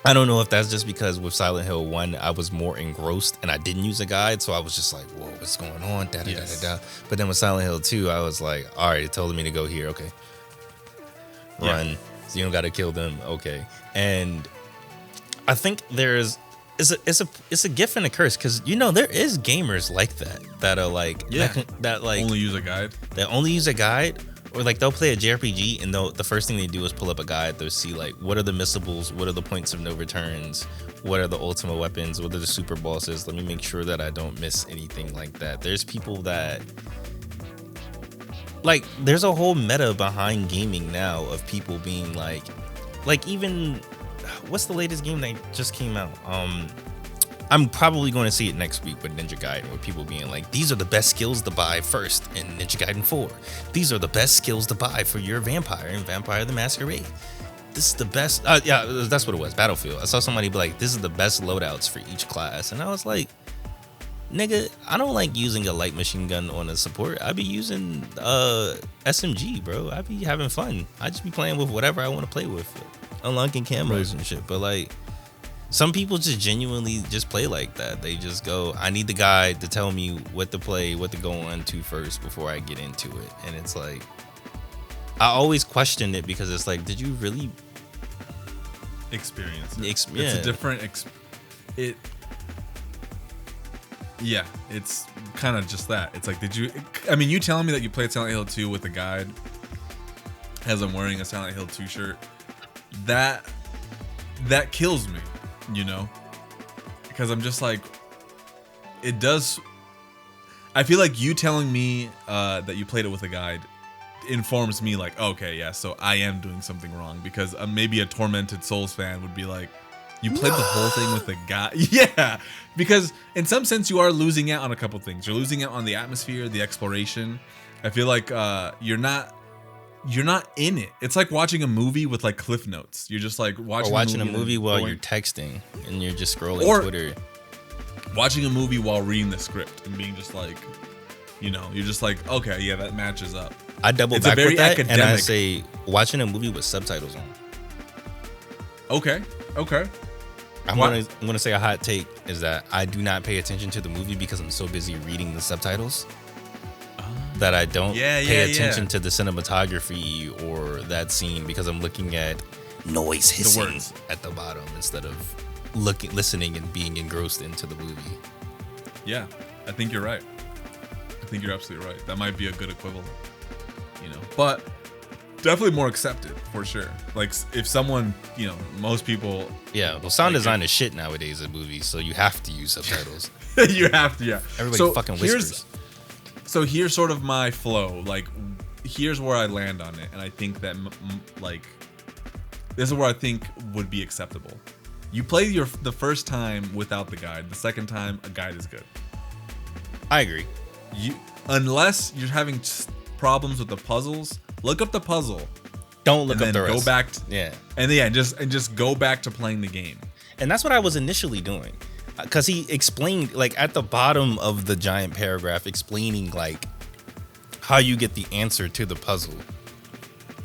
I don't know if that's just because with Silent Hill 1, I was more engrossed and I didn't use a guide. So I was just like, whoa, what's going on? Yes. But then with Silent Hill 2, I was like, all right, it told me to go here. Okay. Run. Yeah. So you don't got to kill them. Okay. And I think it's a gift and a curse, because, you know, there is gamers like that are like, that like Only use a guide. they only use a guide, or like they'll play a JRPG and the first thing they do is pull up a guide. They'll see like, what are the missables, what are the points of no returns, what are the ultimate weapons, what are the super bosses. Let me make sure that I don't miss anything like that. There's people that like, there's a whole meta behind gaming now of people being like even, what's the latest game that just came out? I'm probably going to see it next week with Ninja Gaiden, with people being like, these are the best skills to buy first in Ninja Gaiden 4. These are the best skills to buy for your vampire in Vampire the Masquerade. This is the best. Yeah, that's what it was. Battlefield. I saw somebody be like, this is the best loadouts for each class. And I was like, nigga, I don't like using a light machine gun on a support. I be using SMG, bro. I be having fun. I just be playing with whatever I want to play with, unlocking camos and shit. But like, some people just genuinely just play like that. They just go, I need the guide to tell me what to play, what to go on to first before I get into it. And it's like, I always question it, because it's like, did you really Experience it. It's a different yeah, it's kind of just that. It's like, you telling me that you played Silent Hill 2 with a guide as I'm wearing a Silent Hill 2 shirt, that kills me, you know? Because I'm just like, it does. I feel like you telling me that you played it with a guide informs me like, okay, yeah, so I am doing something wrong, because maybe a Tormented Souls fan would be like, you played the whole thing with a guide. Yeah, because in some sense you are losing out on a couple things. You're losing out on the atmosphere, the exploration. I feel like you're not in it. It's like watching a movie with like cliff notes. You're just like watching a movie while you're texting and you're just scrolling Twitter. Watching a movie while reading the script and being just like, you know, you're just like, okay, yeah, that matches up. I double back with that, and I say watching a movie with subtitles on. Okay. I'm gonna say a hot take is that I do not pay attention to the movie because I'm so busy reading the subtitles that I don't pay attention to the cinematography or that scene, because I'm looking at noise hissing at the bottom instead of listening and being engrossed into the movie. Yeah, I think you're right. I think you're absolutely right. That might be a good equivalent, you know, but definitely more accepted for sure. Like, if someone, you know, most people. Yeah, well, sound design is shit nowadays in movies, so you have to use subtitles. You have to, yeah. Everybody fucking whispers. So here's sort of my flow. Like, here's where I land on it, and I think that like, this is where I think would be acceptable. You play the first time without the guide. The second time, a guide is good. I agree. Unless you're having problems with the puzzles, look up the puzzle. Don't look up the rest. Go back. Yeah. And just go back to playing the game. And that's what I was initially doing. because he explained like at the bottom of the giant paragraph explaining like how you get the answer to the puzzle.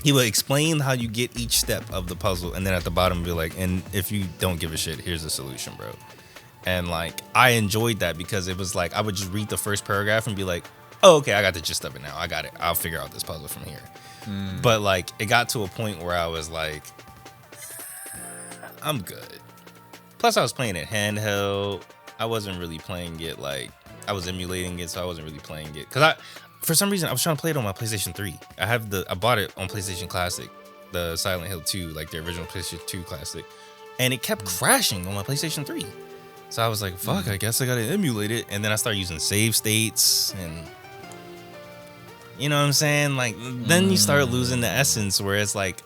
He would explain how you get each step of the puzzle, and then at the bottom be like, and if you don't give a shit, here's the solution, bro. And like I enjoyed that because it was like I would just read the first paragraph and be like, oh, okay, I got the gist of it now. I got it. I'll figure out this puzzle from here. But like it got to a point where I was like, I'm good. Plus I was playing it handheld. I wasn't really playing it like I was emulating it, so I wasn't really playing it. Cause for some reason I was trying to play it on my PlayStation 3. I bought it on PlayStation Classic, the Silent Hill 2, like the original PlayStation 2 Classic. And it kept crashing on my PlayStation 3. So I was like, fuck, I guess I gotta emulate it. And then I started using save states and you know what I'm saying? Like, then you start losing the essence where it's like,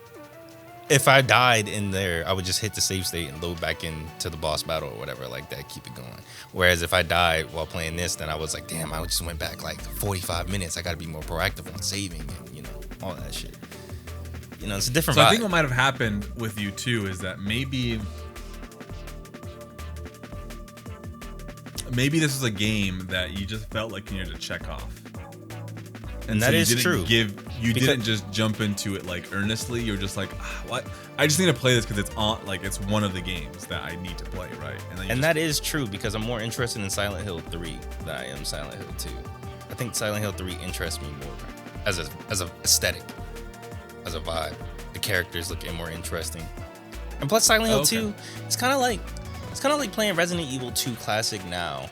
if I died in there, I would just hit the save state and load back into the boss battle or whatever like that, keep it going. Whereas if I died while playing this, then I was like, damn, I just went back like 45 minutes. I gotta be more proactive on saving and, you know, all that shit. You know, it's a different vibe. I think what might have happened with you too is that maybe this was a game that you just felt like you needed to check off. And that is true. You didn't just jump into it like earnestly. You're just like, what? I just need to play this because it's on. Like it's one of the games that I need to play, right? And that is true because I'm more interested in Silent Hill 3 than I am Silent Hill 2. I think Silent Hill 3 interests me more as a aesthetic, as a vibe. The characters look more interesting, and plus Silent Hill 2, it's kind of like playing Resident Evil 2 Classic now,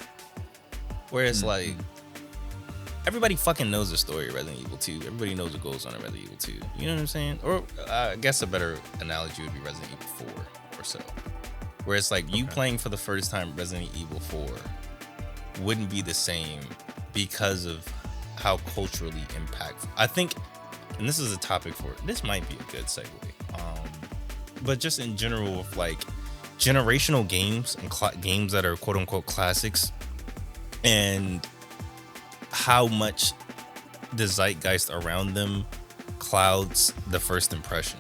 where it's like. Everybody fucking knows the story of Resident Evil 2. Everybody knows what goes on in Resident Evil 2. You know what I'm saying? Or I guess a better analogy would be Resident Evil 4 or so. Where it's like you playing for the first time Resident Evil 4 wouldn't be the same because of how culturally impactful. I think, and this is a topic for it. This might be a good segue. But just in general, like generational games and games that are quote unquote classics and how much the zeitgeist around them clouds the first impression.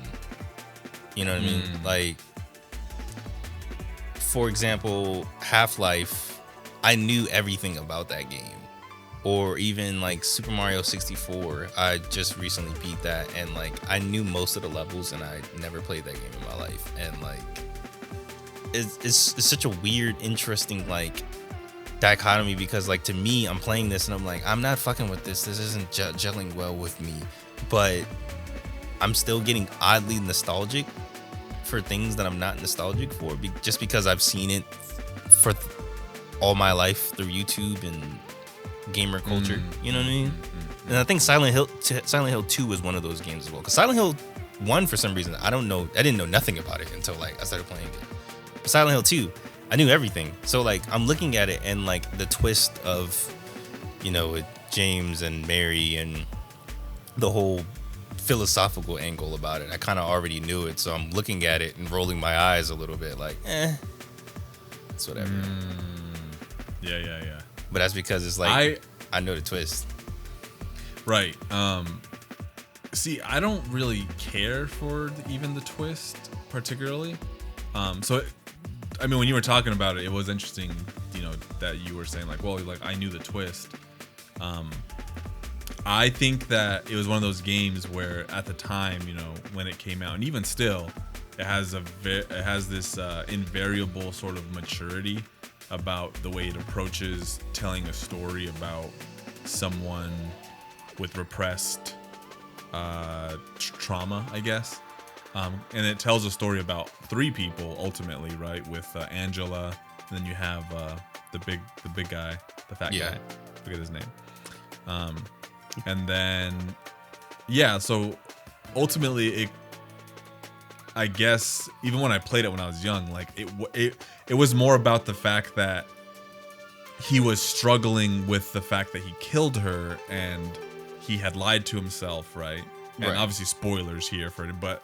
You know what I mean? Like, for example, Half-Life, I knew everything about that game. Or even like Super Mario 64, I just recently beat that, and like I knew most of the levels, and I never played that game in my life. And like, it's such a weird, interesting like dichotomy because like to me I'm playing this and I'm like I'm not fucking with this isn't gelling well with me, but I'm still getting oddly nostalgic for things that I'm not nostalgic for just because I've seen it for all my life through YouTube and gamer culture. You know what I mean? And I think Silent Hill 2 was one of those games as well, because Silent Hill 1 for some reason I didn't know nothing about it until like I started playing it. But Silent Hill 2, I knew everything. So like I'm looking at it and like the twist of, you know, with James and Mary and the whole philosophical angle about it. I kind of already knew it, so I'm looking at it and rolling my eyes a little bit like, it's whatever. Yeah. But that's because it's like I know the twist. Right. See, I don't really care for even the twist particularly. I mean, when you were talking about it, it was interesting, you know, that you were saying like, well, like I knew the twist. I think that it was one of those games where at the time, you know, when it came out, and even still, it has this invariable sort of maturity about the way it approaches telling a story about someone with repressed trauma, I guess. And it tells a story about three people ultimately, right? With Angela, and then you have the big guy, the fat guy. I forget his name. And then so ultimately I guess even when I played it when I was young, like it was more about the fact that he was struggling with the fact that he killed her and he had lied to himself, right? And obviously spoilers here for it, but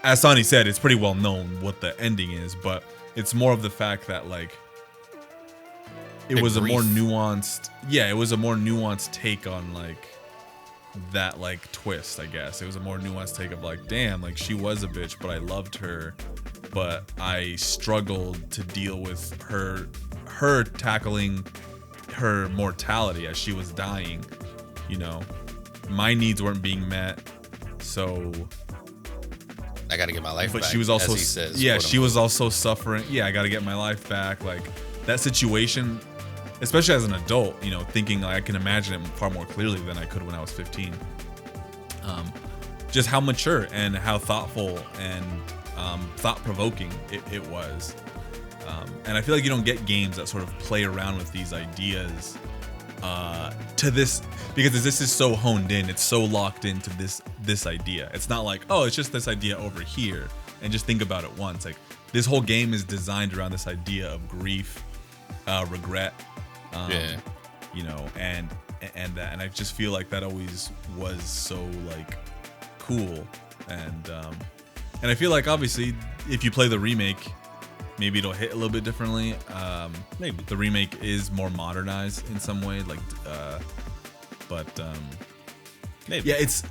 as Sondi said, it's pretty well known what the ending is, but it's more of the fact that like it was a more nuanced take on like that like twist, I guess. It was a more nuanced take of like, damn, like she was a bitch, but I loved her but I struggled to deal with her tackling her mortality as she was dying. You know, my needs weren't being met, so I gotta get my life back. But she was also, as he says, yeah, she was also suffering. Yeah, I gotta get my life back. Like that situation, especially as an adult, you know, thinking like, I can imagine it far more clearly than I could when I was 15. Just how mature and how thoughtful and thought-provoking it was. And I feel like you don't get games that sort of play around with these ideas to this, because this is so honed in, it's so locked into this idea. It's not like, oh, it's just this idea over here and just think about it once. Like this whole game is designed around this idea of grief, regret, you know, and that, and I just feel like that always was so like cool. And I feel like obviously if you play the remake, maybe it'll hit a little bit differently. Maybe the remake is more modernized in some way, like but maybe. Yeah, it's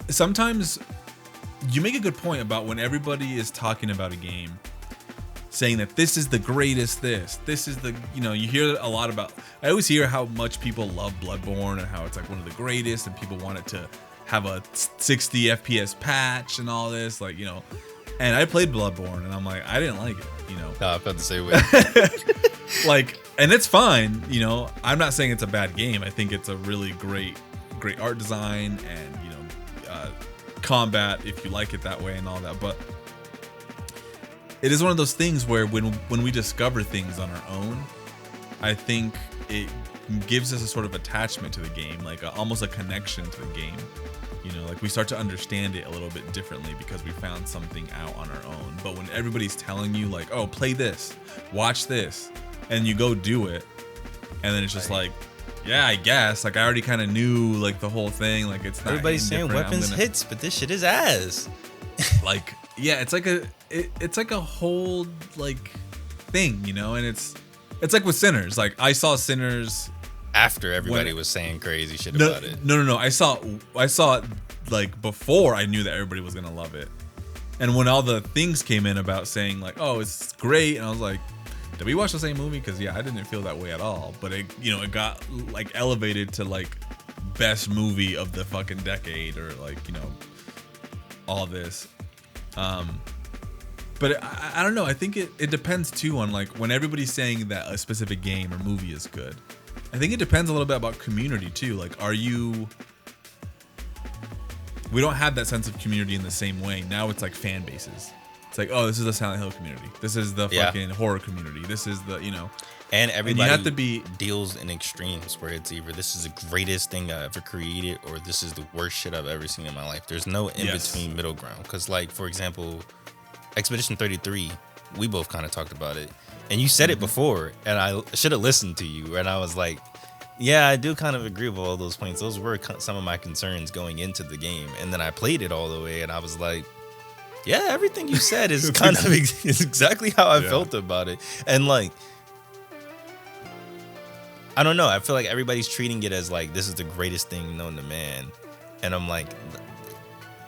sometimes you make a good point about when everybody is talking about a game, saying that this is the greatest, this is the, you know, you hear a lot about, I always hear how much people love Bloodborne and how it's like one of the greatest and people want it to have a 60 FPS patch and all this, like, you know. And I played Bloodborne and I'm like, I didn't like it, you know. No, I felt the same way. Like, and it's fine, you know. I'm not saying it's a bad game. I think it's a really great art design and, you know, combat if you like it that way and all that. But it is one of those things where when we discover things on our own, I think it gives us a sort of attachment to the game, like almost a connection to the game. You know, like we start to understand it a little bit differently because we found something out on our own. But when everybody's telling you like, oh, play this, watch this, and you go do it, and then it's just like, yeah, I guess. Like I already kind of knew like the whole thing. Like it's not. Everybody's saying weapons hits, but this shit is ass. Like, yeah, it's like a whole like thing, you know. And it's like with Sinners. Like I saw Sinners after everybody was saying crazy shit about it. No. I saw it like before I knew that everybody was gonna love it. And when all the things came in about saying like, oh, it's great, and I was like, did we watch the same movie? Because yeah, I didn't feel that way at all. But it, you know, it got like elevated to like best movie of the fucking decade, or like, you know, all this. But I don't know. I think it depends too on like when everybody's saying that a specific game or movie is good. I think it depends a little bit about community too. Like, we don't have that sense of community in the same way. Now it's like fan bases. It's like, oh, this is the Silent Hill community. This is the fucking horror community. This is the, you know. And everybody you have to deals in extremes where it's either this is the greatest thing I ever created or this is the worst shit I've ever seen in my life. There's no in-between middle ground. Because like, for example, Expedition 33, we both kind of talked about it. And you said it before, and I should have listened to you. And I was like, yeah, I do kind of agree with all those points. Those were some of my concerns going into the game. And then I played it all the way, and I was like, yeah, everything you said is kind of is exactly how I felt about it. And like, I don't know. I feel like everybody's treating it as like, this is the greatest thing known to man. And I'm like,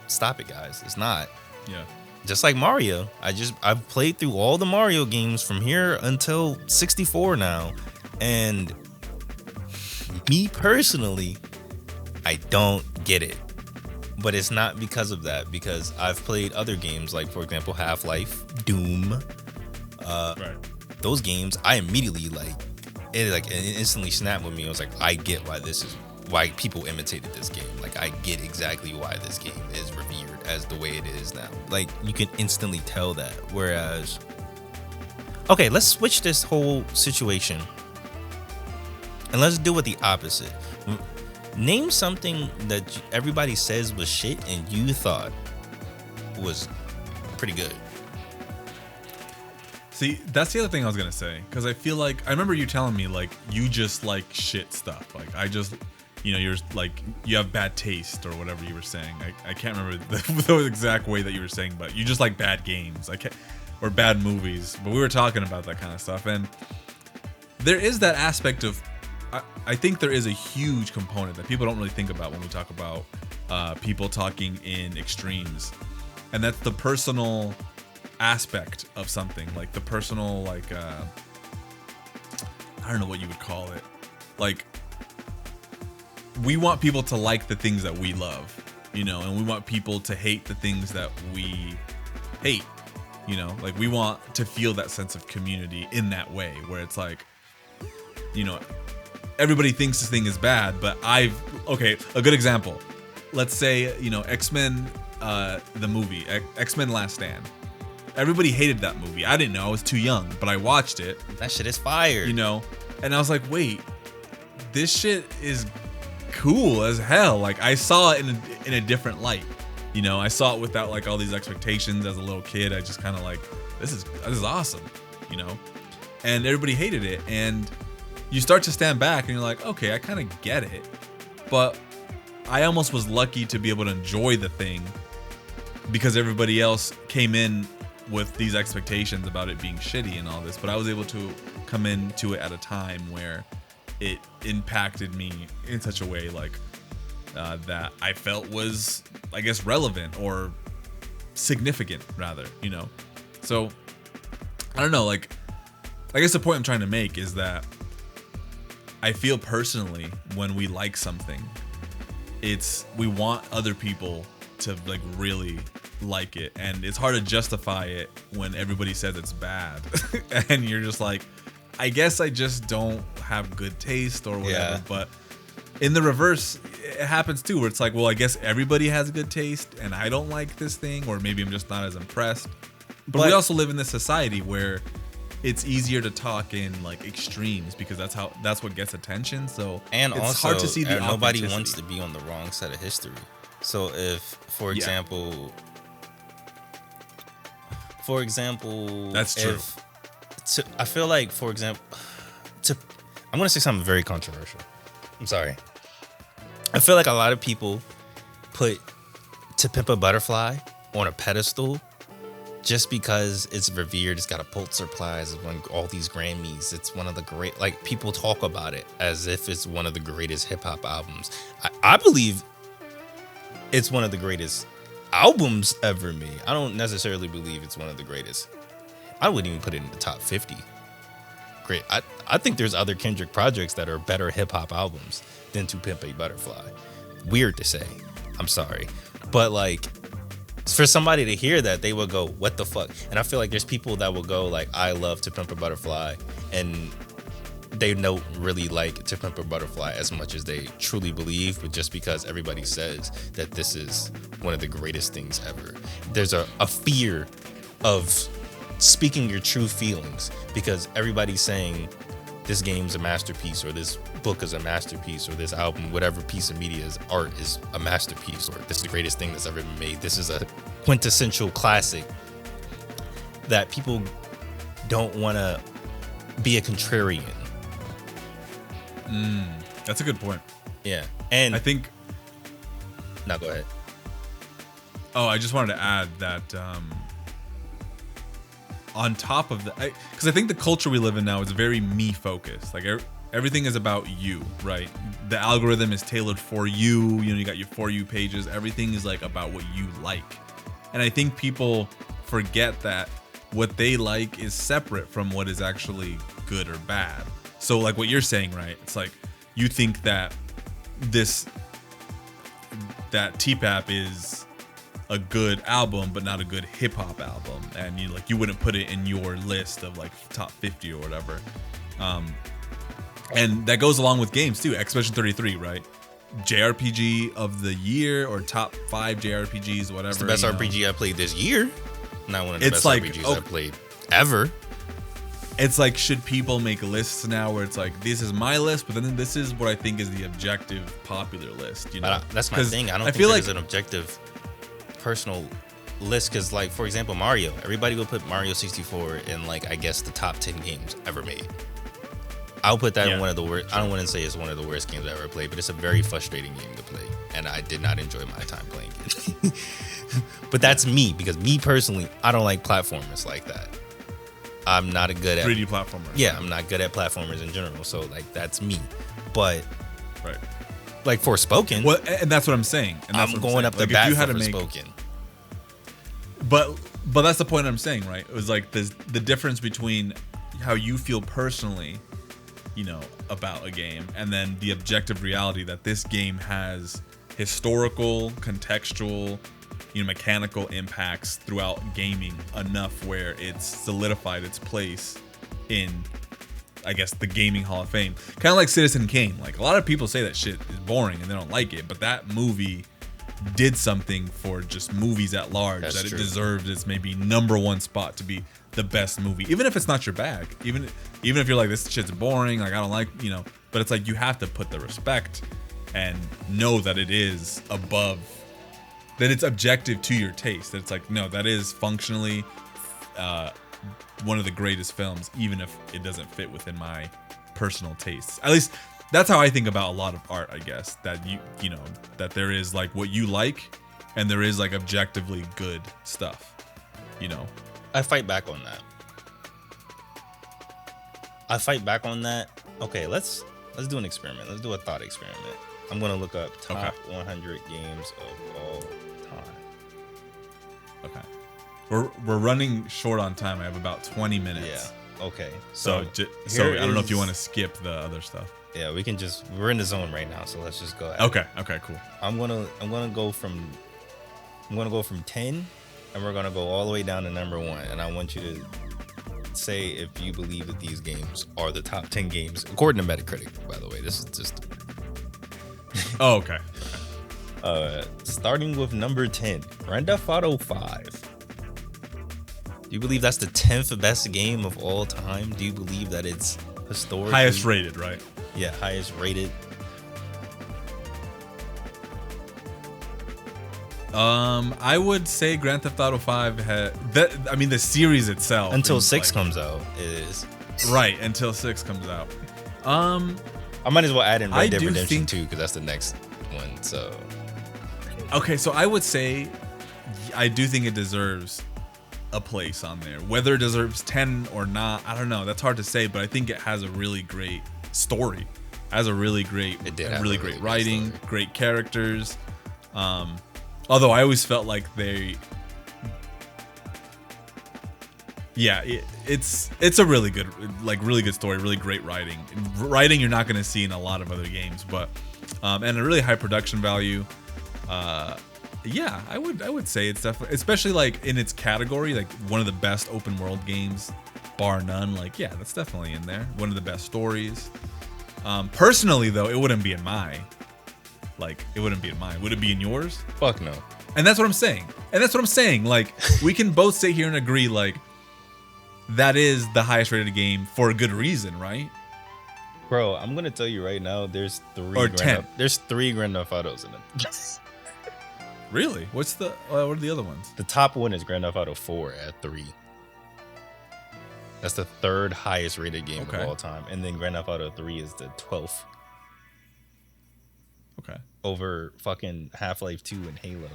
stop it, guys. It's not. Yeah. Just like Mario. I've played through all the Mario games from here until 64 now. And me personally, I don't get it. But it's not because of that, because I've played other games like, for example, Half-Life, Doom. Those games, I immediately it instantly snapped with me. I was like, I get why people imitated this game. Like, I get exactly why this game is revered as the way it is now. Like, you can instantly tell that. Whereas, okay, let's switch this whole situation and let's do it the opposite. Name something that everybody says was shit and you thought was pretty good. See, that's the other thing I was gonna say, because I feel like I remember you telling me like you just like shit stuff. Like I just, you know, you're like you have bad taste or whatever you were saying. I can't remember the exact way that you were saying, but you just like bad games, or bad movies. But we were talking about that kind of stuff, and there is that aspect of. I think there is a huge component that people don't really think about when we talk about people talking in extremes, and that's the personal aspect of something, like the personal, like I don't know what you would call it. Like, we want people to like the things that we love, you know, and we want people to hate the things that we hate, you know, like we want to feel that sense of community in that way, where it's like, you know, everybody thinks this thing is bad, but okay, a good example. Let's say, you know, X-Men, the movie, X-Men Last Stand. Everybody hated that movie. I didn't know, I was too young, but I watched it. That shit is fire. You know, and I was like, wait, this shit is cool as hell. Like, I saw it in a different light. You know, I saw it without like all these expectations as a little kid. I just kind of like, this is awesome, you know? And everybody hated it. And you start to stand back and you're like, okay, I kind of get it. But I almost was lucky to be able to enjoy the thing because everybody else came in with these expectations about it being shitty and all this. But I was able to come into it at a time where it impacted me in such a way like that I felt was, I guess, relevant or significant rather, you know? So I don't know, like, I guess the point I'm trying to make is that I feel personally when we like something, we want other people to like really like it, and it's hard to justify it when everybody says it's bad and you're just like, I guess I just don't have good taste or whatever. Yeah. But in the reverse, it happens too, where it's like, well, I guess everybody has good taste and I don't like this thing, or maybe I'm just not as impressed. But we also live in this society where it's easier to talk in like extremes because that's what gets attention. So and it's also hard to see the nobody wants to be on the wrong side of history. So if, for example, that's true. I feel like, for example, I'm gonna say something very controversial. I'm sorry. I feel like a lot of people put To Pimp a Butterfly on a pedestal just because it's revered. It's got a Pulitzer Prize, it's won all these Grammys. It's one of the great, like, people talk about it as if it's one of the greatest hip hop albums. I believe it's one of the greatest albums ever made. I don't necessarily believe it's one of the greatest. I wouldn't even put it in the top 50. Great. I think there's other Kendrick projects that are better hip hop albums than To Pimp a Butterfly. Weird to say. I'm sorry. But like, for somebody to hear that, they will go, what the fuck? And I feel like there's people that will go like, I love To Pimp a Butterfly, and they don't really like To Pimp a Butterfly as much as they truly believe, but just because everybody says that this is one of the greatest things ever. There's a fear of speaking your true feelings because everybody's saying this game's a masterpiece, or this book is a masterpiece, or this album, whatever piece of media is art, is a masterpiece, or this is the greatest thing that's ever been made. This is a quintessential classic. That people don't want to be a contrarian. That's a good point. Yeah. And I think... No, go ahead. Oh, I just wanted to add that on top of that, because I think the culture we live in now is very me focused. Like everything is about you, right? The algorithm is tailored for you. You know, you got your For You pages. Everything is like about what you like. And I think people forget that what they like is separate from what is actually good or bad. So like what you're saying, right? It's like you think that that TPAP is a good album, but not a good hip hop album, and you wouldn't put it in your list of like top 50 or whatever. And that goes along with games too. Expedition 33, right? JRPG of the year or top 5 JRPGs, whatever. It's the best RPG I played this year. Not one of the best RPGs I've played ever. It's like, should people make lists now where it's like, this is my list, but then this is what I think is the objective popular list, you know? That's my thing. I don't think there's an objective personal list, because like, for example, Mario, everybody will put Mario 64 in like, I guess, the top 10 games ever made. I'll put that in one of the worst. I don't want to say it's one of the worst games I ever played, but it's a very frustrating game to play, and I did not enjoy my time playing it. But that's me, because me personally, I don't like platformers like that. I'm not a good at 3D platformers. Yeah, I'm not good at platformers in general, so like, that's me. But right, like Forspoken, well, and that's what I'm saying. And that's I'm going up the bat for Forspoken. But But that's the point I'm saying, right? It was like the difference between how you feel personally, you know, about a game, and then the objective reality that this game has historical, contextual, you know, mechanical impacts throughout gaming enough where it's solidified its place in, I guess, the gaming Hall of Fame. Kind of like Citizen Kane. Like, a lot of people say that shit is boring and they don't like it, but that movie did something for just movies at large. That's that true. It deserved its maybe #1 spot to be the best movie, even if it's not your bag. Even if you're like, this shit's boring, like I don't like, you know. But it's like you have to put the respect and know that it is above, that it's objective to your taste. That it's like, no, that is functionally one of the greatest films, even if it doesn't fit within my personal tastes. At least that's how I think about a lot of art, I guess. That you know, that there is like what you like, and there is like objectively good stuff. You know, I fight back on that. Okay, let's do an experiment. Let's do a thought experiment. I'm gonna look up top 100 games of all time. Okay. We're running short on time. I have about 20 minutes. Yeah. Okay. So I don't know if you want to skip the other stuff. Yeah, we can just. We're in the zone right now, so let's just go ahead. Okay. Okay. Cool. I'm gonna go from 10, and we're gonna go all the way down to #1, and I want you to say if you believe that these games are the top 10 games according to Metacritic. By the way, this is just. Oh, okay. Starting with number 10, Grand Theft Auto 5. Do you believe that's the 10th best game of all time? Do you believe that it's historically highest rated, right? Yeah, highest rated. I would say Grand Theft Auto 5 I mean, the series itself. Until 6 comes out, it is. Right, until 6 comes out. I might as well add in Red Dead Redemption 2 because that's the next one. So. Okay, so I would say I do think it deserves a place on there. Whether it deserves 10 or not, I don't know. That's hard to say, but I think it has a really great story. It has a really great, really great writing, great characters. Although I always felt like it's a really good story, really great writing. Writing you're not going to see in a lot of other games, but and a really high production value. Yeah, I would say it's definitely, especially like in its category, like one of the best open world games, bar none. Like, yeah, that's definitely in there. One of the best stories. Personally, though, it wouldn't be in mine. Like, it wouldn't be in mine. Would it be in yours? Fuck no. And that's what I'm saying. Like, we can both sit here and agree, like, that is the highest rated game for a good reason, right? Bro, I'm gonna tell you right now, there's 3 or 10. There's 3 Grand Theft Autos in it. Really? What are the other ones? The top one is Grand Theft Auto 4 at 3. That's the 3rd highest rated game of all time, and then Grand Theft Auto 3 is the 12th. Okay. Over fucking Half-Life 2 and Halo.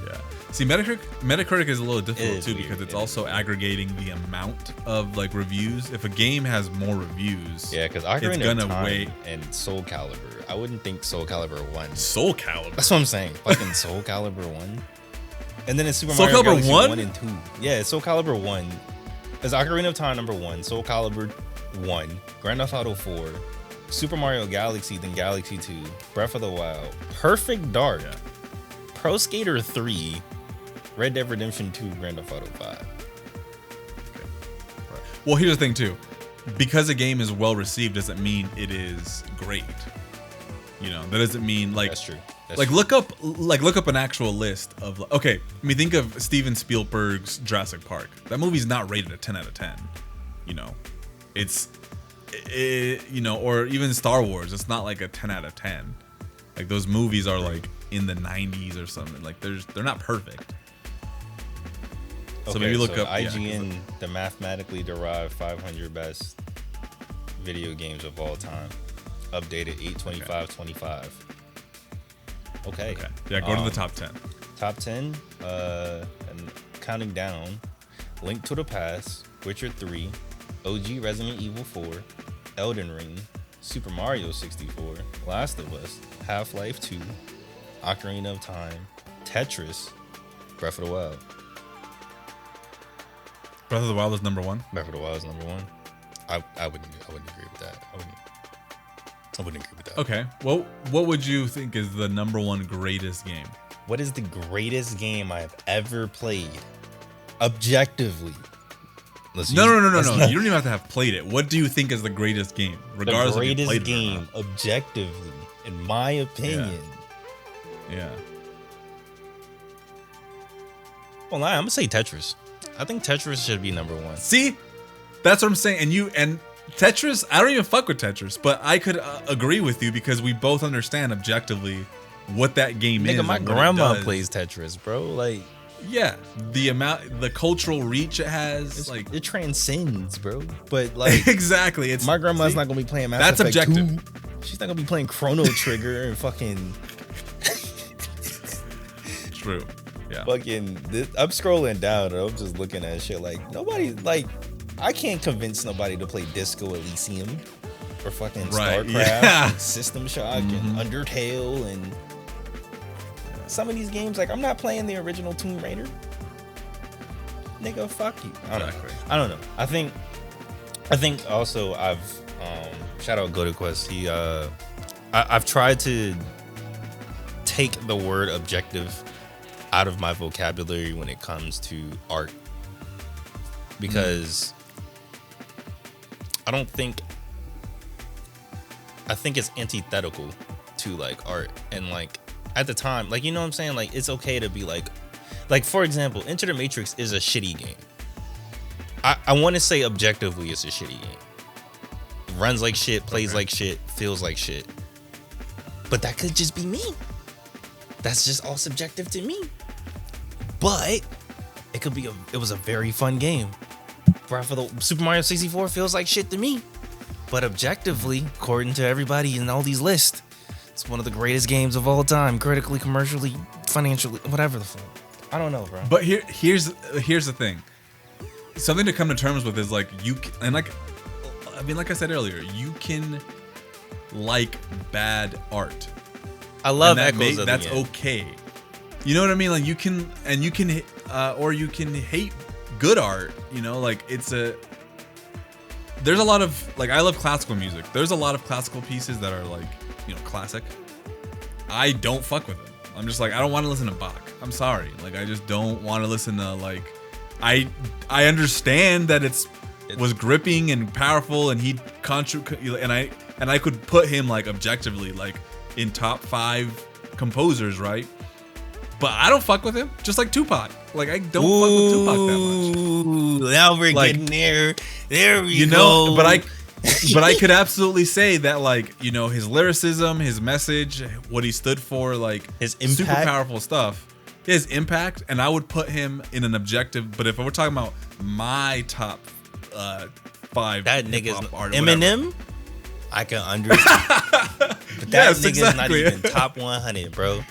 Yeah. See, Metacritic is a little difficult too because it's also aggregating the amount of like reviews. If a game has more reviews, yeah, because Ocarina of Time and Soul Calibur, I wouldn't think Soul Calibur won. Soul Calibur. That's what I'm saying. Fucking Soul Calibur 1. And then it's Super Soul Mario Calibur Galaxy 1? 1 and 2. Yeah, Soul Calibur 1. It's Ocarina of Time #1, Soul Calibur 1, Grand Theft Auto 4, Super Mario Galaxy, then Galaxy 2, Breath of the Wild, Perfect Dark, Pro Skater 3, Red Dead Redemption 2, Grand Theft Auto 5. Okay. Right. Well, here's the thing too. Because a game is well received doesn't mean it is great. You know, that doesn't mean like that's true. Look up an actual list of okay. I mean, think of Steven Spielberg's Jurassic Park. That movie's not rated a 10 out of 10. You know, you know, or even Star Wars. It's not like a 10 out of 10. Like those movies are like in the 90s or something. Like they're not perfect. So maybe look up IGN, the mathematically derived 500 best video games of all time, updated 8/25/25. Okay. Yeah, go to the top 10. Top 10, and counting down: Link to the Past, Witcher 3, OG Resident Evil 4, Elden Ring, Super Mario 64, Last of Us, Half-Life 2, Ocarina of Time, Tetris, Breath of the Wild. Breath of the Wild is number one. Breath of the Wild is number one. I wouldn't agree with that. I wouldn't agree with that. Okay. Well, what would you think is the number one greatest game? What is the greatest game I've ever played? Objectively. No. You don't even have to have played it. What do you think is the greatest game? Regardless the greatest if you played game, it or not. objectively, in my opinion. Yeah. Well, I'm gonna say Tetris. I think Tetris should be number one. See, that's what I'm saying. And Tetris, I don't even fuck with Tetris, but I could agree with you because we both understand objectively what that game is. Nigga, my grandma plays Tetris, bro. Like, yeah, the cultural reach it has, like it transcends, bro. But like, exactly, it's my grandma's not gonna be playing Mass Effect objective. 2. She's not gonna be playing Chrono Trigger and fucking. True. Yeah. Fucking, I'm scrolling down and I'm just looking at shit like nobody, like, I can't convince nobody to play Disco Elysium or fucking StarCraft and System Shock and Undertale and some of these games. Like, I'm not playing the original Tomb Raider. Nigga, fuck you. I don't know. I think also I've shout out GoToQuest. He I've tried to take the word objective out of my vocabulary when it comes to art, because I think it's antithetical to like art. And like at the time, like, you know what I'm saying, like it's okay to be like for example, Enter the Matrix is a shitty game. I want to say objectively it's a shitty game. It runs like shit, plays like shit, feels like shit, but that could just be me. That's just all subjective to me. But it was a very fun game. Breath of the Super Mario 64 feels like shit to me. But objectively, according to everybody in all these lists, it's one of the greatest games of all time, critically, commercially, financially, whatever the fuck. I don't know, bro. But here's the thing. Something to come to terms with is like like I said earlier, you can like bad art. I love Echoes of the That's End. okay. You know what I mean? Like you can or you can hate good art. You know, like there's a lot of, like, I love classical music. There's a lot of classical pieces that are like, you know, classic. I don't fuck with them. I'm just like, I don't want to listen to Bach. I'm sorry. Like, I just don't want to listen to, like, I understand that it was gripping and powerful, and he and I could put him like objectively like in top 5 composers, right? But I don't fuck with him, just like Tupac. Like, I don't fuck with Tupac that much. Ooh, now we're getting there. There we go. You know, but I could absolutely say that, like, you know, his lyricism, his message, what he stood for, like, his impact, super powerful stuff. His impact, and I would put him in an objective. But if we're talking about my top 5, that nigga's art, Eminem, I can understand. But that nigga's not even top 100, bro.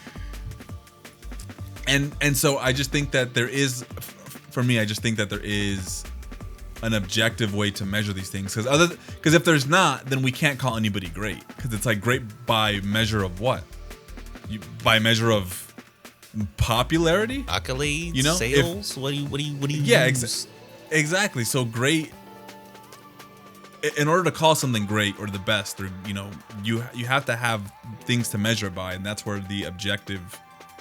And so I just think that there is, for me, I just think that there is an objective way to measure these things. Because if there's not, then we can't call anybody great. Because it's like great by measure of what? By measure of popularity, accolades, you know, sales. What do you? Yeah, use? Exactly. So great. In order to call something great or the best, or, you know, you have to have things to measure by, and that's where the objective,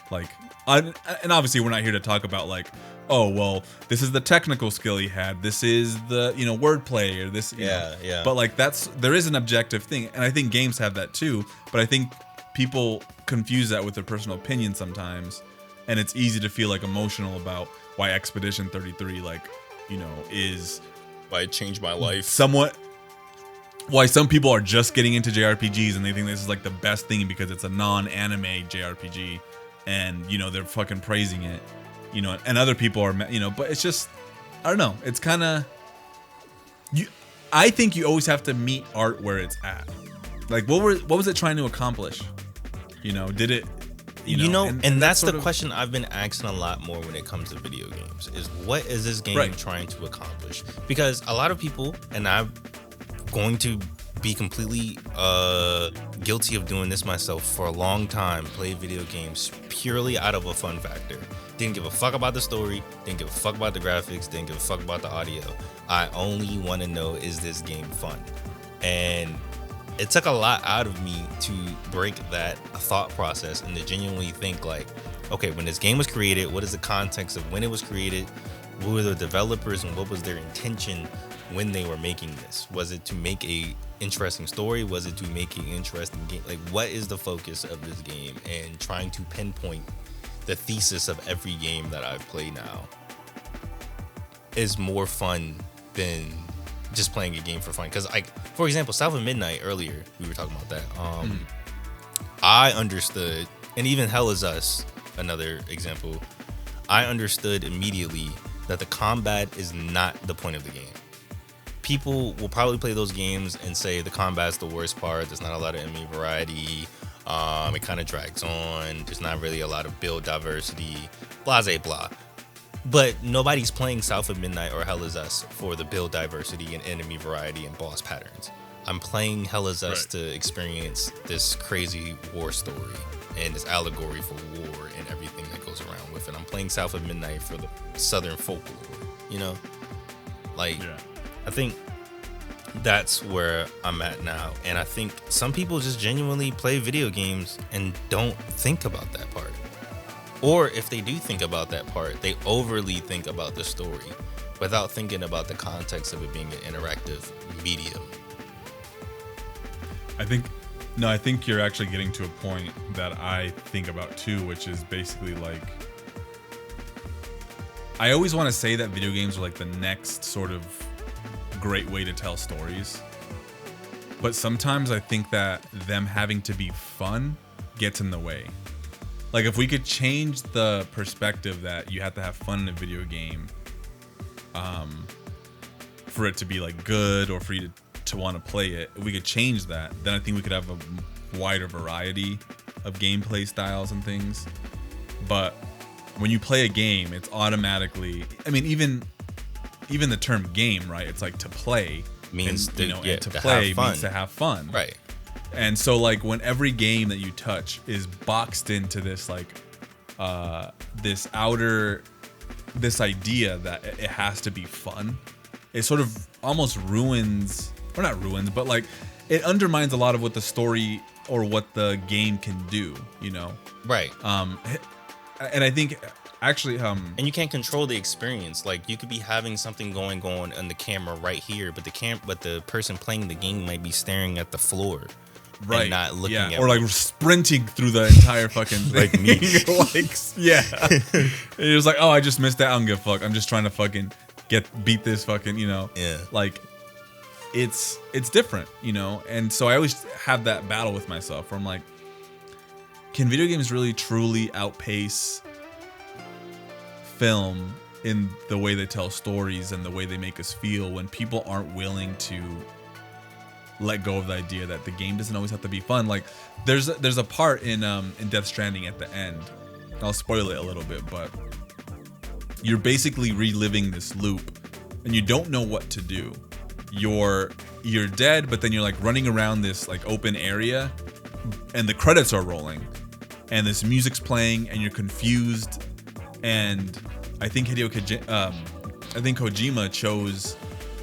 like. And obviously we're not here to talk about like, oh, well, this is the technical skill he had, this is the, you know, wordplay, or this, you know. But like, there is an objective thing, and I think games have that too. But I think people confuse that with their personal opinion sometimes, and it's easy to feel like emotional about why Expedition 33, like, you know, is why it changed my life somewhat. Why some people are just getting into JRPGs and they think this is like the best thing because it's a non-anime JRPG. And, you know, they're fucking praising it, you know, and other people are, you know, but it's just, I don't know. It's kind of, I think you always have to meet art where it's at. Like, what was it trying to accomplish? You know, did it, you know, and that's the question I've been asking a lot more when it comes to video games is, what is this game trying to accomplish? Because a lot of people, and I'm going to be completely guilty of doing this myself for a long time. Played video games purely out of a fun factor. Didn't give a fuck about the story, didn't give a fuck about the graphics, didn't give a fuck about the audio. I only want to know, is this game fun? And it took a lot out of me to break that thought process and to genuinely think like, okay, when this game was created, what is the context of when it was created? Who were the developers and what was their intention when they were making this? Was it to make a interesting story? Was it to make an interesting game? Like, what is the focus of this game? And trying to pinpoint the thesis of every game that I've played now is more fun than just playing a game for fun. Because, like, for example, South of Midnight earlier, we were talking about that. I understood, and even Hell Is Us, another example, I understood immediately that the combat is not the point of the game. People will probably play those games and say the combat's the worst part. There's not a lot of enemy variety. It kind of drags on. There's not really a lot of build diversity. Blase blah. But nobody's playing South of Midnight or Hell Is Us for the build diversity and enemy variety and boss patterns. I'm playing Hell Is Us to experience this crazy war story and this allegory for war and everything that goes around with it. I'm playing South of Midnight for the Southern folklore, you know? Like, I think that's where I'm at now. And I think some people just genuinely play video games and don't think about that part. Or if they do think about that part, they overly think about the story without thinking about the context of it being an interactive medium. I think you're actually getting to a point that I think about too, which is basically like, I always want to say that video games are like the next sort of great way to tell stories. But sometimes I think that them having to be fun gets in the way. Like, if we could change the perspective that you have to have fun in a video game for it to be like good or for you to want to play it, if we could change that, then I think we could have a wider variety of gameplay styles and things. But when you play a game, it's automatically, I mean, even the term game, right? It's like to play means and, to play have means to have fun. Right. And so, like, when every game that you touch is boxed into this, like, this idea that it has to be fun, it sort of almost ruins, or not ruins, but like, it undermines a lot of what the story or what the game can do, you know? Right. And I think actually, and you can't control the experience. Like, you could be having something going on the camera right here, but the person playing the game might be staring at the floor. Right, and not looking at or like sprinting through the entire fucking like me. And you're just like, oh, I just missed that. I don't give a fuck. I'm just trying to fucking beat this fucking, you know. Yeah. Like, it's different, you know. And so I always have that battle with myself where I'm like, can video games really truly outpace film in the way they tell stories and the way they make us feel when people aren't willing to let go of the idea that the game doesn't always have to be fun? Like, there's a part in Death Stranding at the end. I'll spoil it a little bit, but you're basically reliving this loop and you don't know what to do. You're dead, but then you're like running around this like open area and the credits are rolling and this music's playing and you're confused. And I think Kojima chose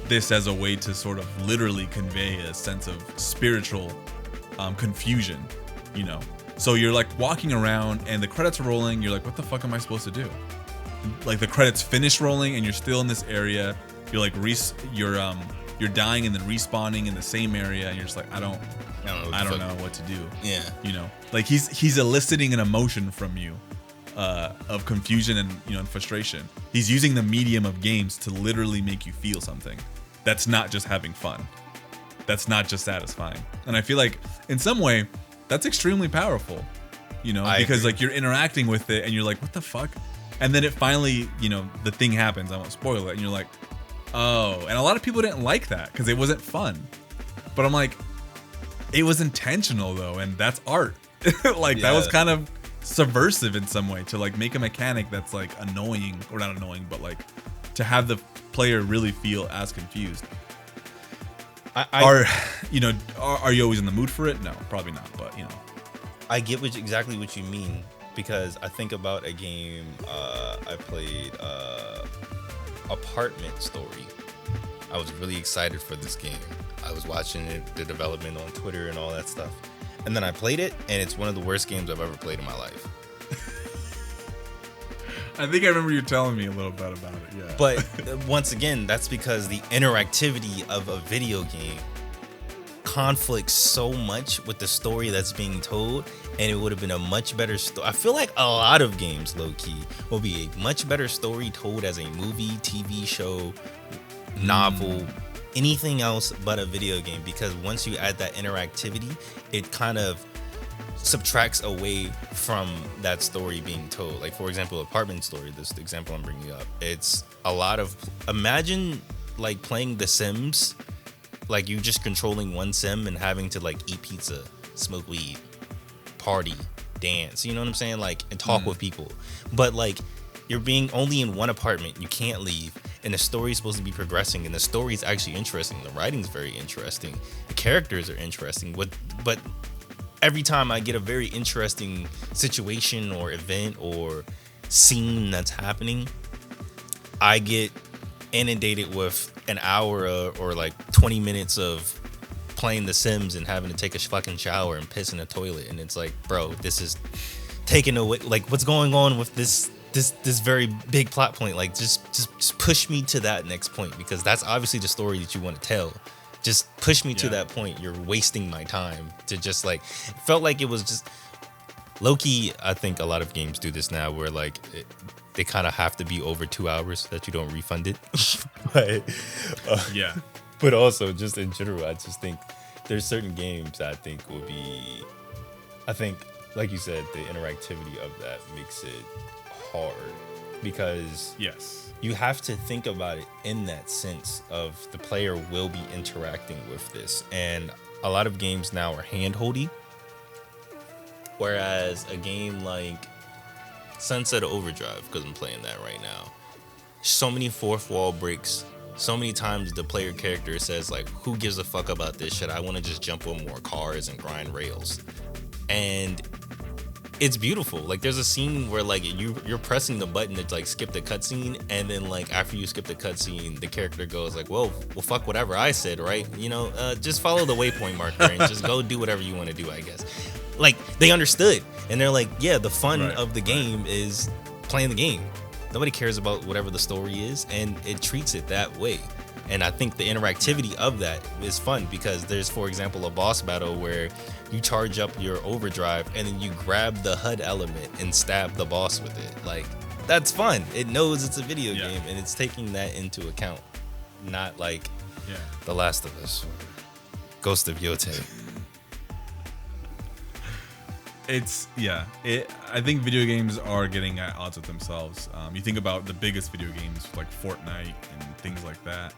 this as a way to sort of literally convey a sense of spiritual confusion, you know. So you're like walking around and the credits are rolling, you're like, what the fuck am I supposed to do? Like, the credits finish rolling and you're still in this area, you're like you're dying and then respawning in the same area and you're just like, I don't know what to do. Yeah, you know, like he's eliciting an emotion from you of confusion and, you know, and frustration. He's using the medium of games to literally make you feel something. That's not just having fun. That's not just satisfying. And I feel like in some way that's extremely powerful, you know, because like you're interacting with it and you're like, what the fuck? And then it finally, you know, the thing happens. I won't spoil it. And you're like, oh, and a lot of people didn't like that because it wasn't fun. But I'm like, it was intentional though. And that's art. Like, that was kind of subversive in some way to like make a mechanic that's like annoying, or not annoying, but like to have the player really feel as confused. Are are you always in the mood for it? No, probably not. But I get exactly what you mean, because I think about a game I played, Apartment Story. I was really excited for this game. I was watching the development on Twitter and all that stuff. And then I played it, and it's one of the worst games I've ever played in my life. I think I remember you telling me a little bit about it, yeah. But once again, that's because the interactivity of a video game conflicts so much with the story that's being told, and it would have been a much better story. I feel like a lot of games, low-key, will be a much better story told as a movie, TV show, novel, anything else but a video game, because once you add that interactivity, it kind of subtracts away from that story being told. Like, for example, Apartment Story, this is the example I'm bringing up. It's a lot of, imagine like playing The Sims, like you just controlling one sim and having to like eat pizza, smoke weed, party, dance, you know what I'm saying? Like, and talk with people. But like, you're being only in one apartment, you can't leave, and the story's supposed to be progressing, and the story's actually interesting. The writing's very interesting. The characters are interesting. But every time I get a very interesting situation or event or scene that's happening, I get inundated with an hour or like 20 minutes of playing The Sims and having to take a fucking shower and piss in the toilet. And it's like, bro, this is taking away, like, what's going on with this very big plot point? Like, just push me to that next point, because that's obviously the story that you want to tell. Just push me to that point. You're wasting my time to just like, it felt like it was just low-key. I think a lot of games do this now where like they kind of have to be over 2 hours that you don't refund it. But yeah. But also just in general, I just think there's certain games I think will be, I think, like you said, the interactivity of that makes it hard, because you have to think about it in that sense of the player will be interacting with this. And a lot of games now are hand-holdy, whereas a game like Sunset Overdrive, because I'm playing that right now, so many fourth wall breaks. So many times the player character says like, who gives a fuck about this shit? I want to just jump on more cars and grind rails. And it's beautiful. Like, there's a scene where like you're pressing the button to like skip the cutscene, and then like after you skip the cutscene, the character goes like, well fuck whatever I said, right? You know, just follow the waypoint marker and just go do whatever you want to do, I guess. Like, they understood, and they're like, yeah, the fun of the game is playing the game. Nobody cares about whatever the story is, and it treats it that way. And I think the interactivity of that is fun, because there's, for example, a boss battle where you charge up your overdrive and then you grab the HUD element and stab the boss with it. Like, that's fun. It knows it's a video game, and it's taking that into account. Not like The Last of Us or Ghost of Yotei. I think video games are getting at odds with themselves. You think about the biggest video games like Fortnite and things like that.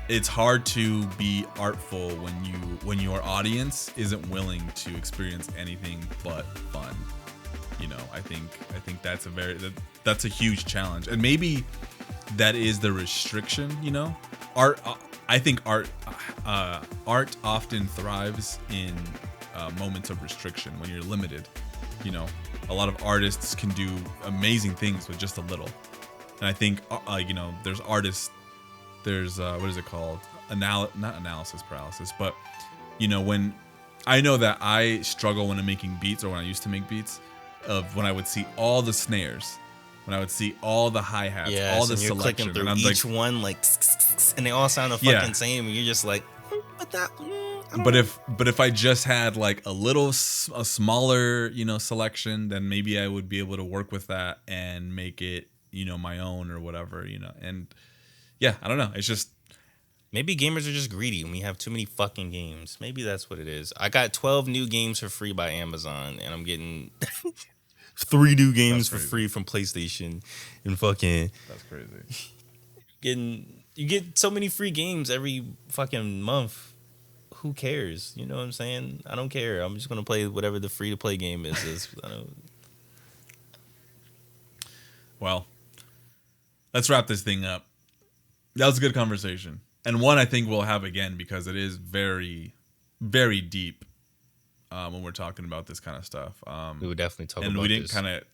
It's hard to be artful when your audience isn't willing to experience anything but fun. You know, I think that's a huge challenge, and maybe that is the restriction. You know, I think art often thrives in moments of restriction, when you're limited. You know, a lot of artists can do amazing things with just a little, and I think there's artists. There's what is it called? Not analysis paralysis, but you know, when I know that I struggle when I'm making beats, or when I used to make beats, of when I would see all the snares, when I would see all the hi-hats, all the selection, and I'm each one like, and they all sound the fucking same, and you're just like, what that? But if I just had like a smaller, you know, selection, then maybe I would be able to work with that and make it, you know, my own or whatever, you know. And yeah, I don't know. It's just, maybe gamers are just greedy and we have too many fucking games. Maybe that's what it is. I got 12 new games for free by Amazon, and I'm getting 3 new games for free from PlayStation, and fucking, that's crazy. You get so many free games every fucking month. Who cares? You know what I'm saying? I don't care. I'm just gonna play whatever the free to play game is. Well, let's wrap this thing up. That was a good conversation. and one I think we'll have again because it is very, very deep when we're talking about this kind of stuff. We would definitely talk and about we didn't this. kind of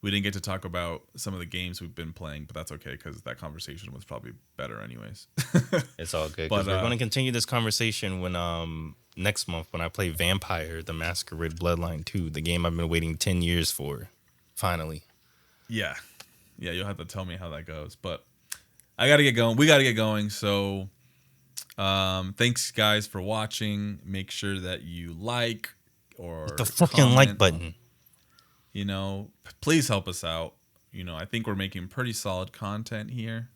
we didn't get to talk about some of the games we've been playing, but that's okay because that conversation was probably better anyways. It's all good. But Because we're going to continue this conversation when next month when I play Vampire: The Masquerade Bloodline 2, the game I've been waiting 10 years for. Finally. yeah, you'll have to tell me how that goes. But I got to get going. We got to get going. So thanks guys for watching. Make sure that you like or The fucking like button. You know, please help us out. You know, I think we're making pretty solid content here.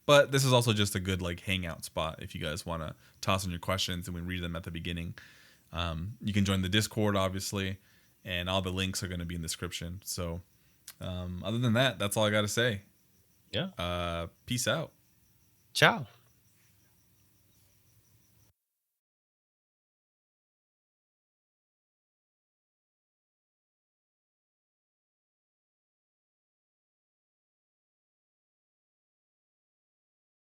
But this is also just a good like hangout spot if you guys want to toss in your questions and we read them at the beginning. You can join the Discord, obviously, and all the links are going to be in the description. So other than that, that's all I got to say. Yeah. Peace out. Ciao.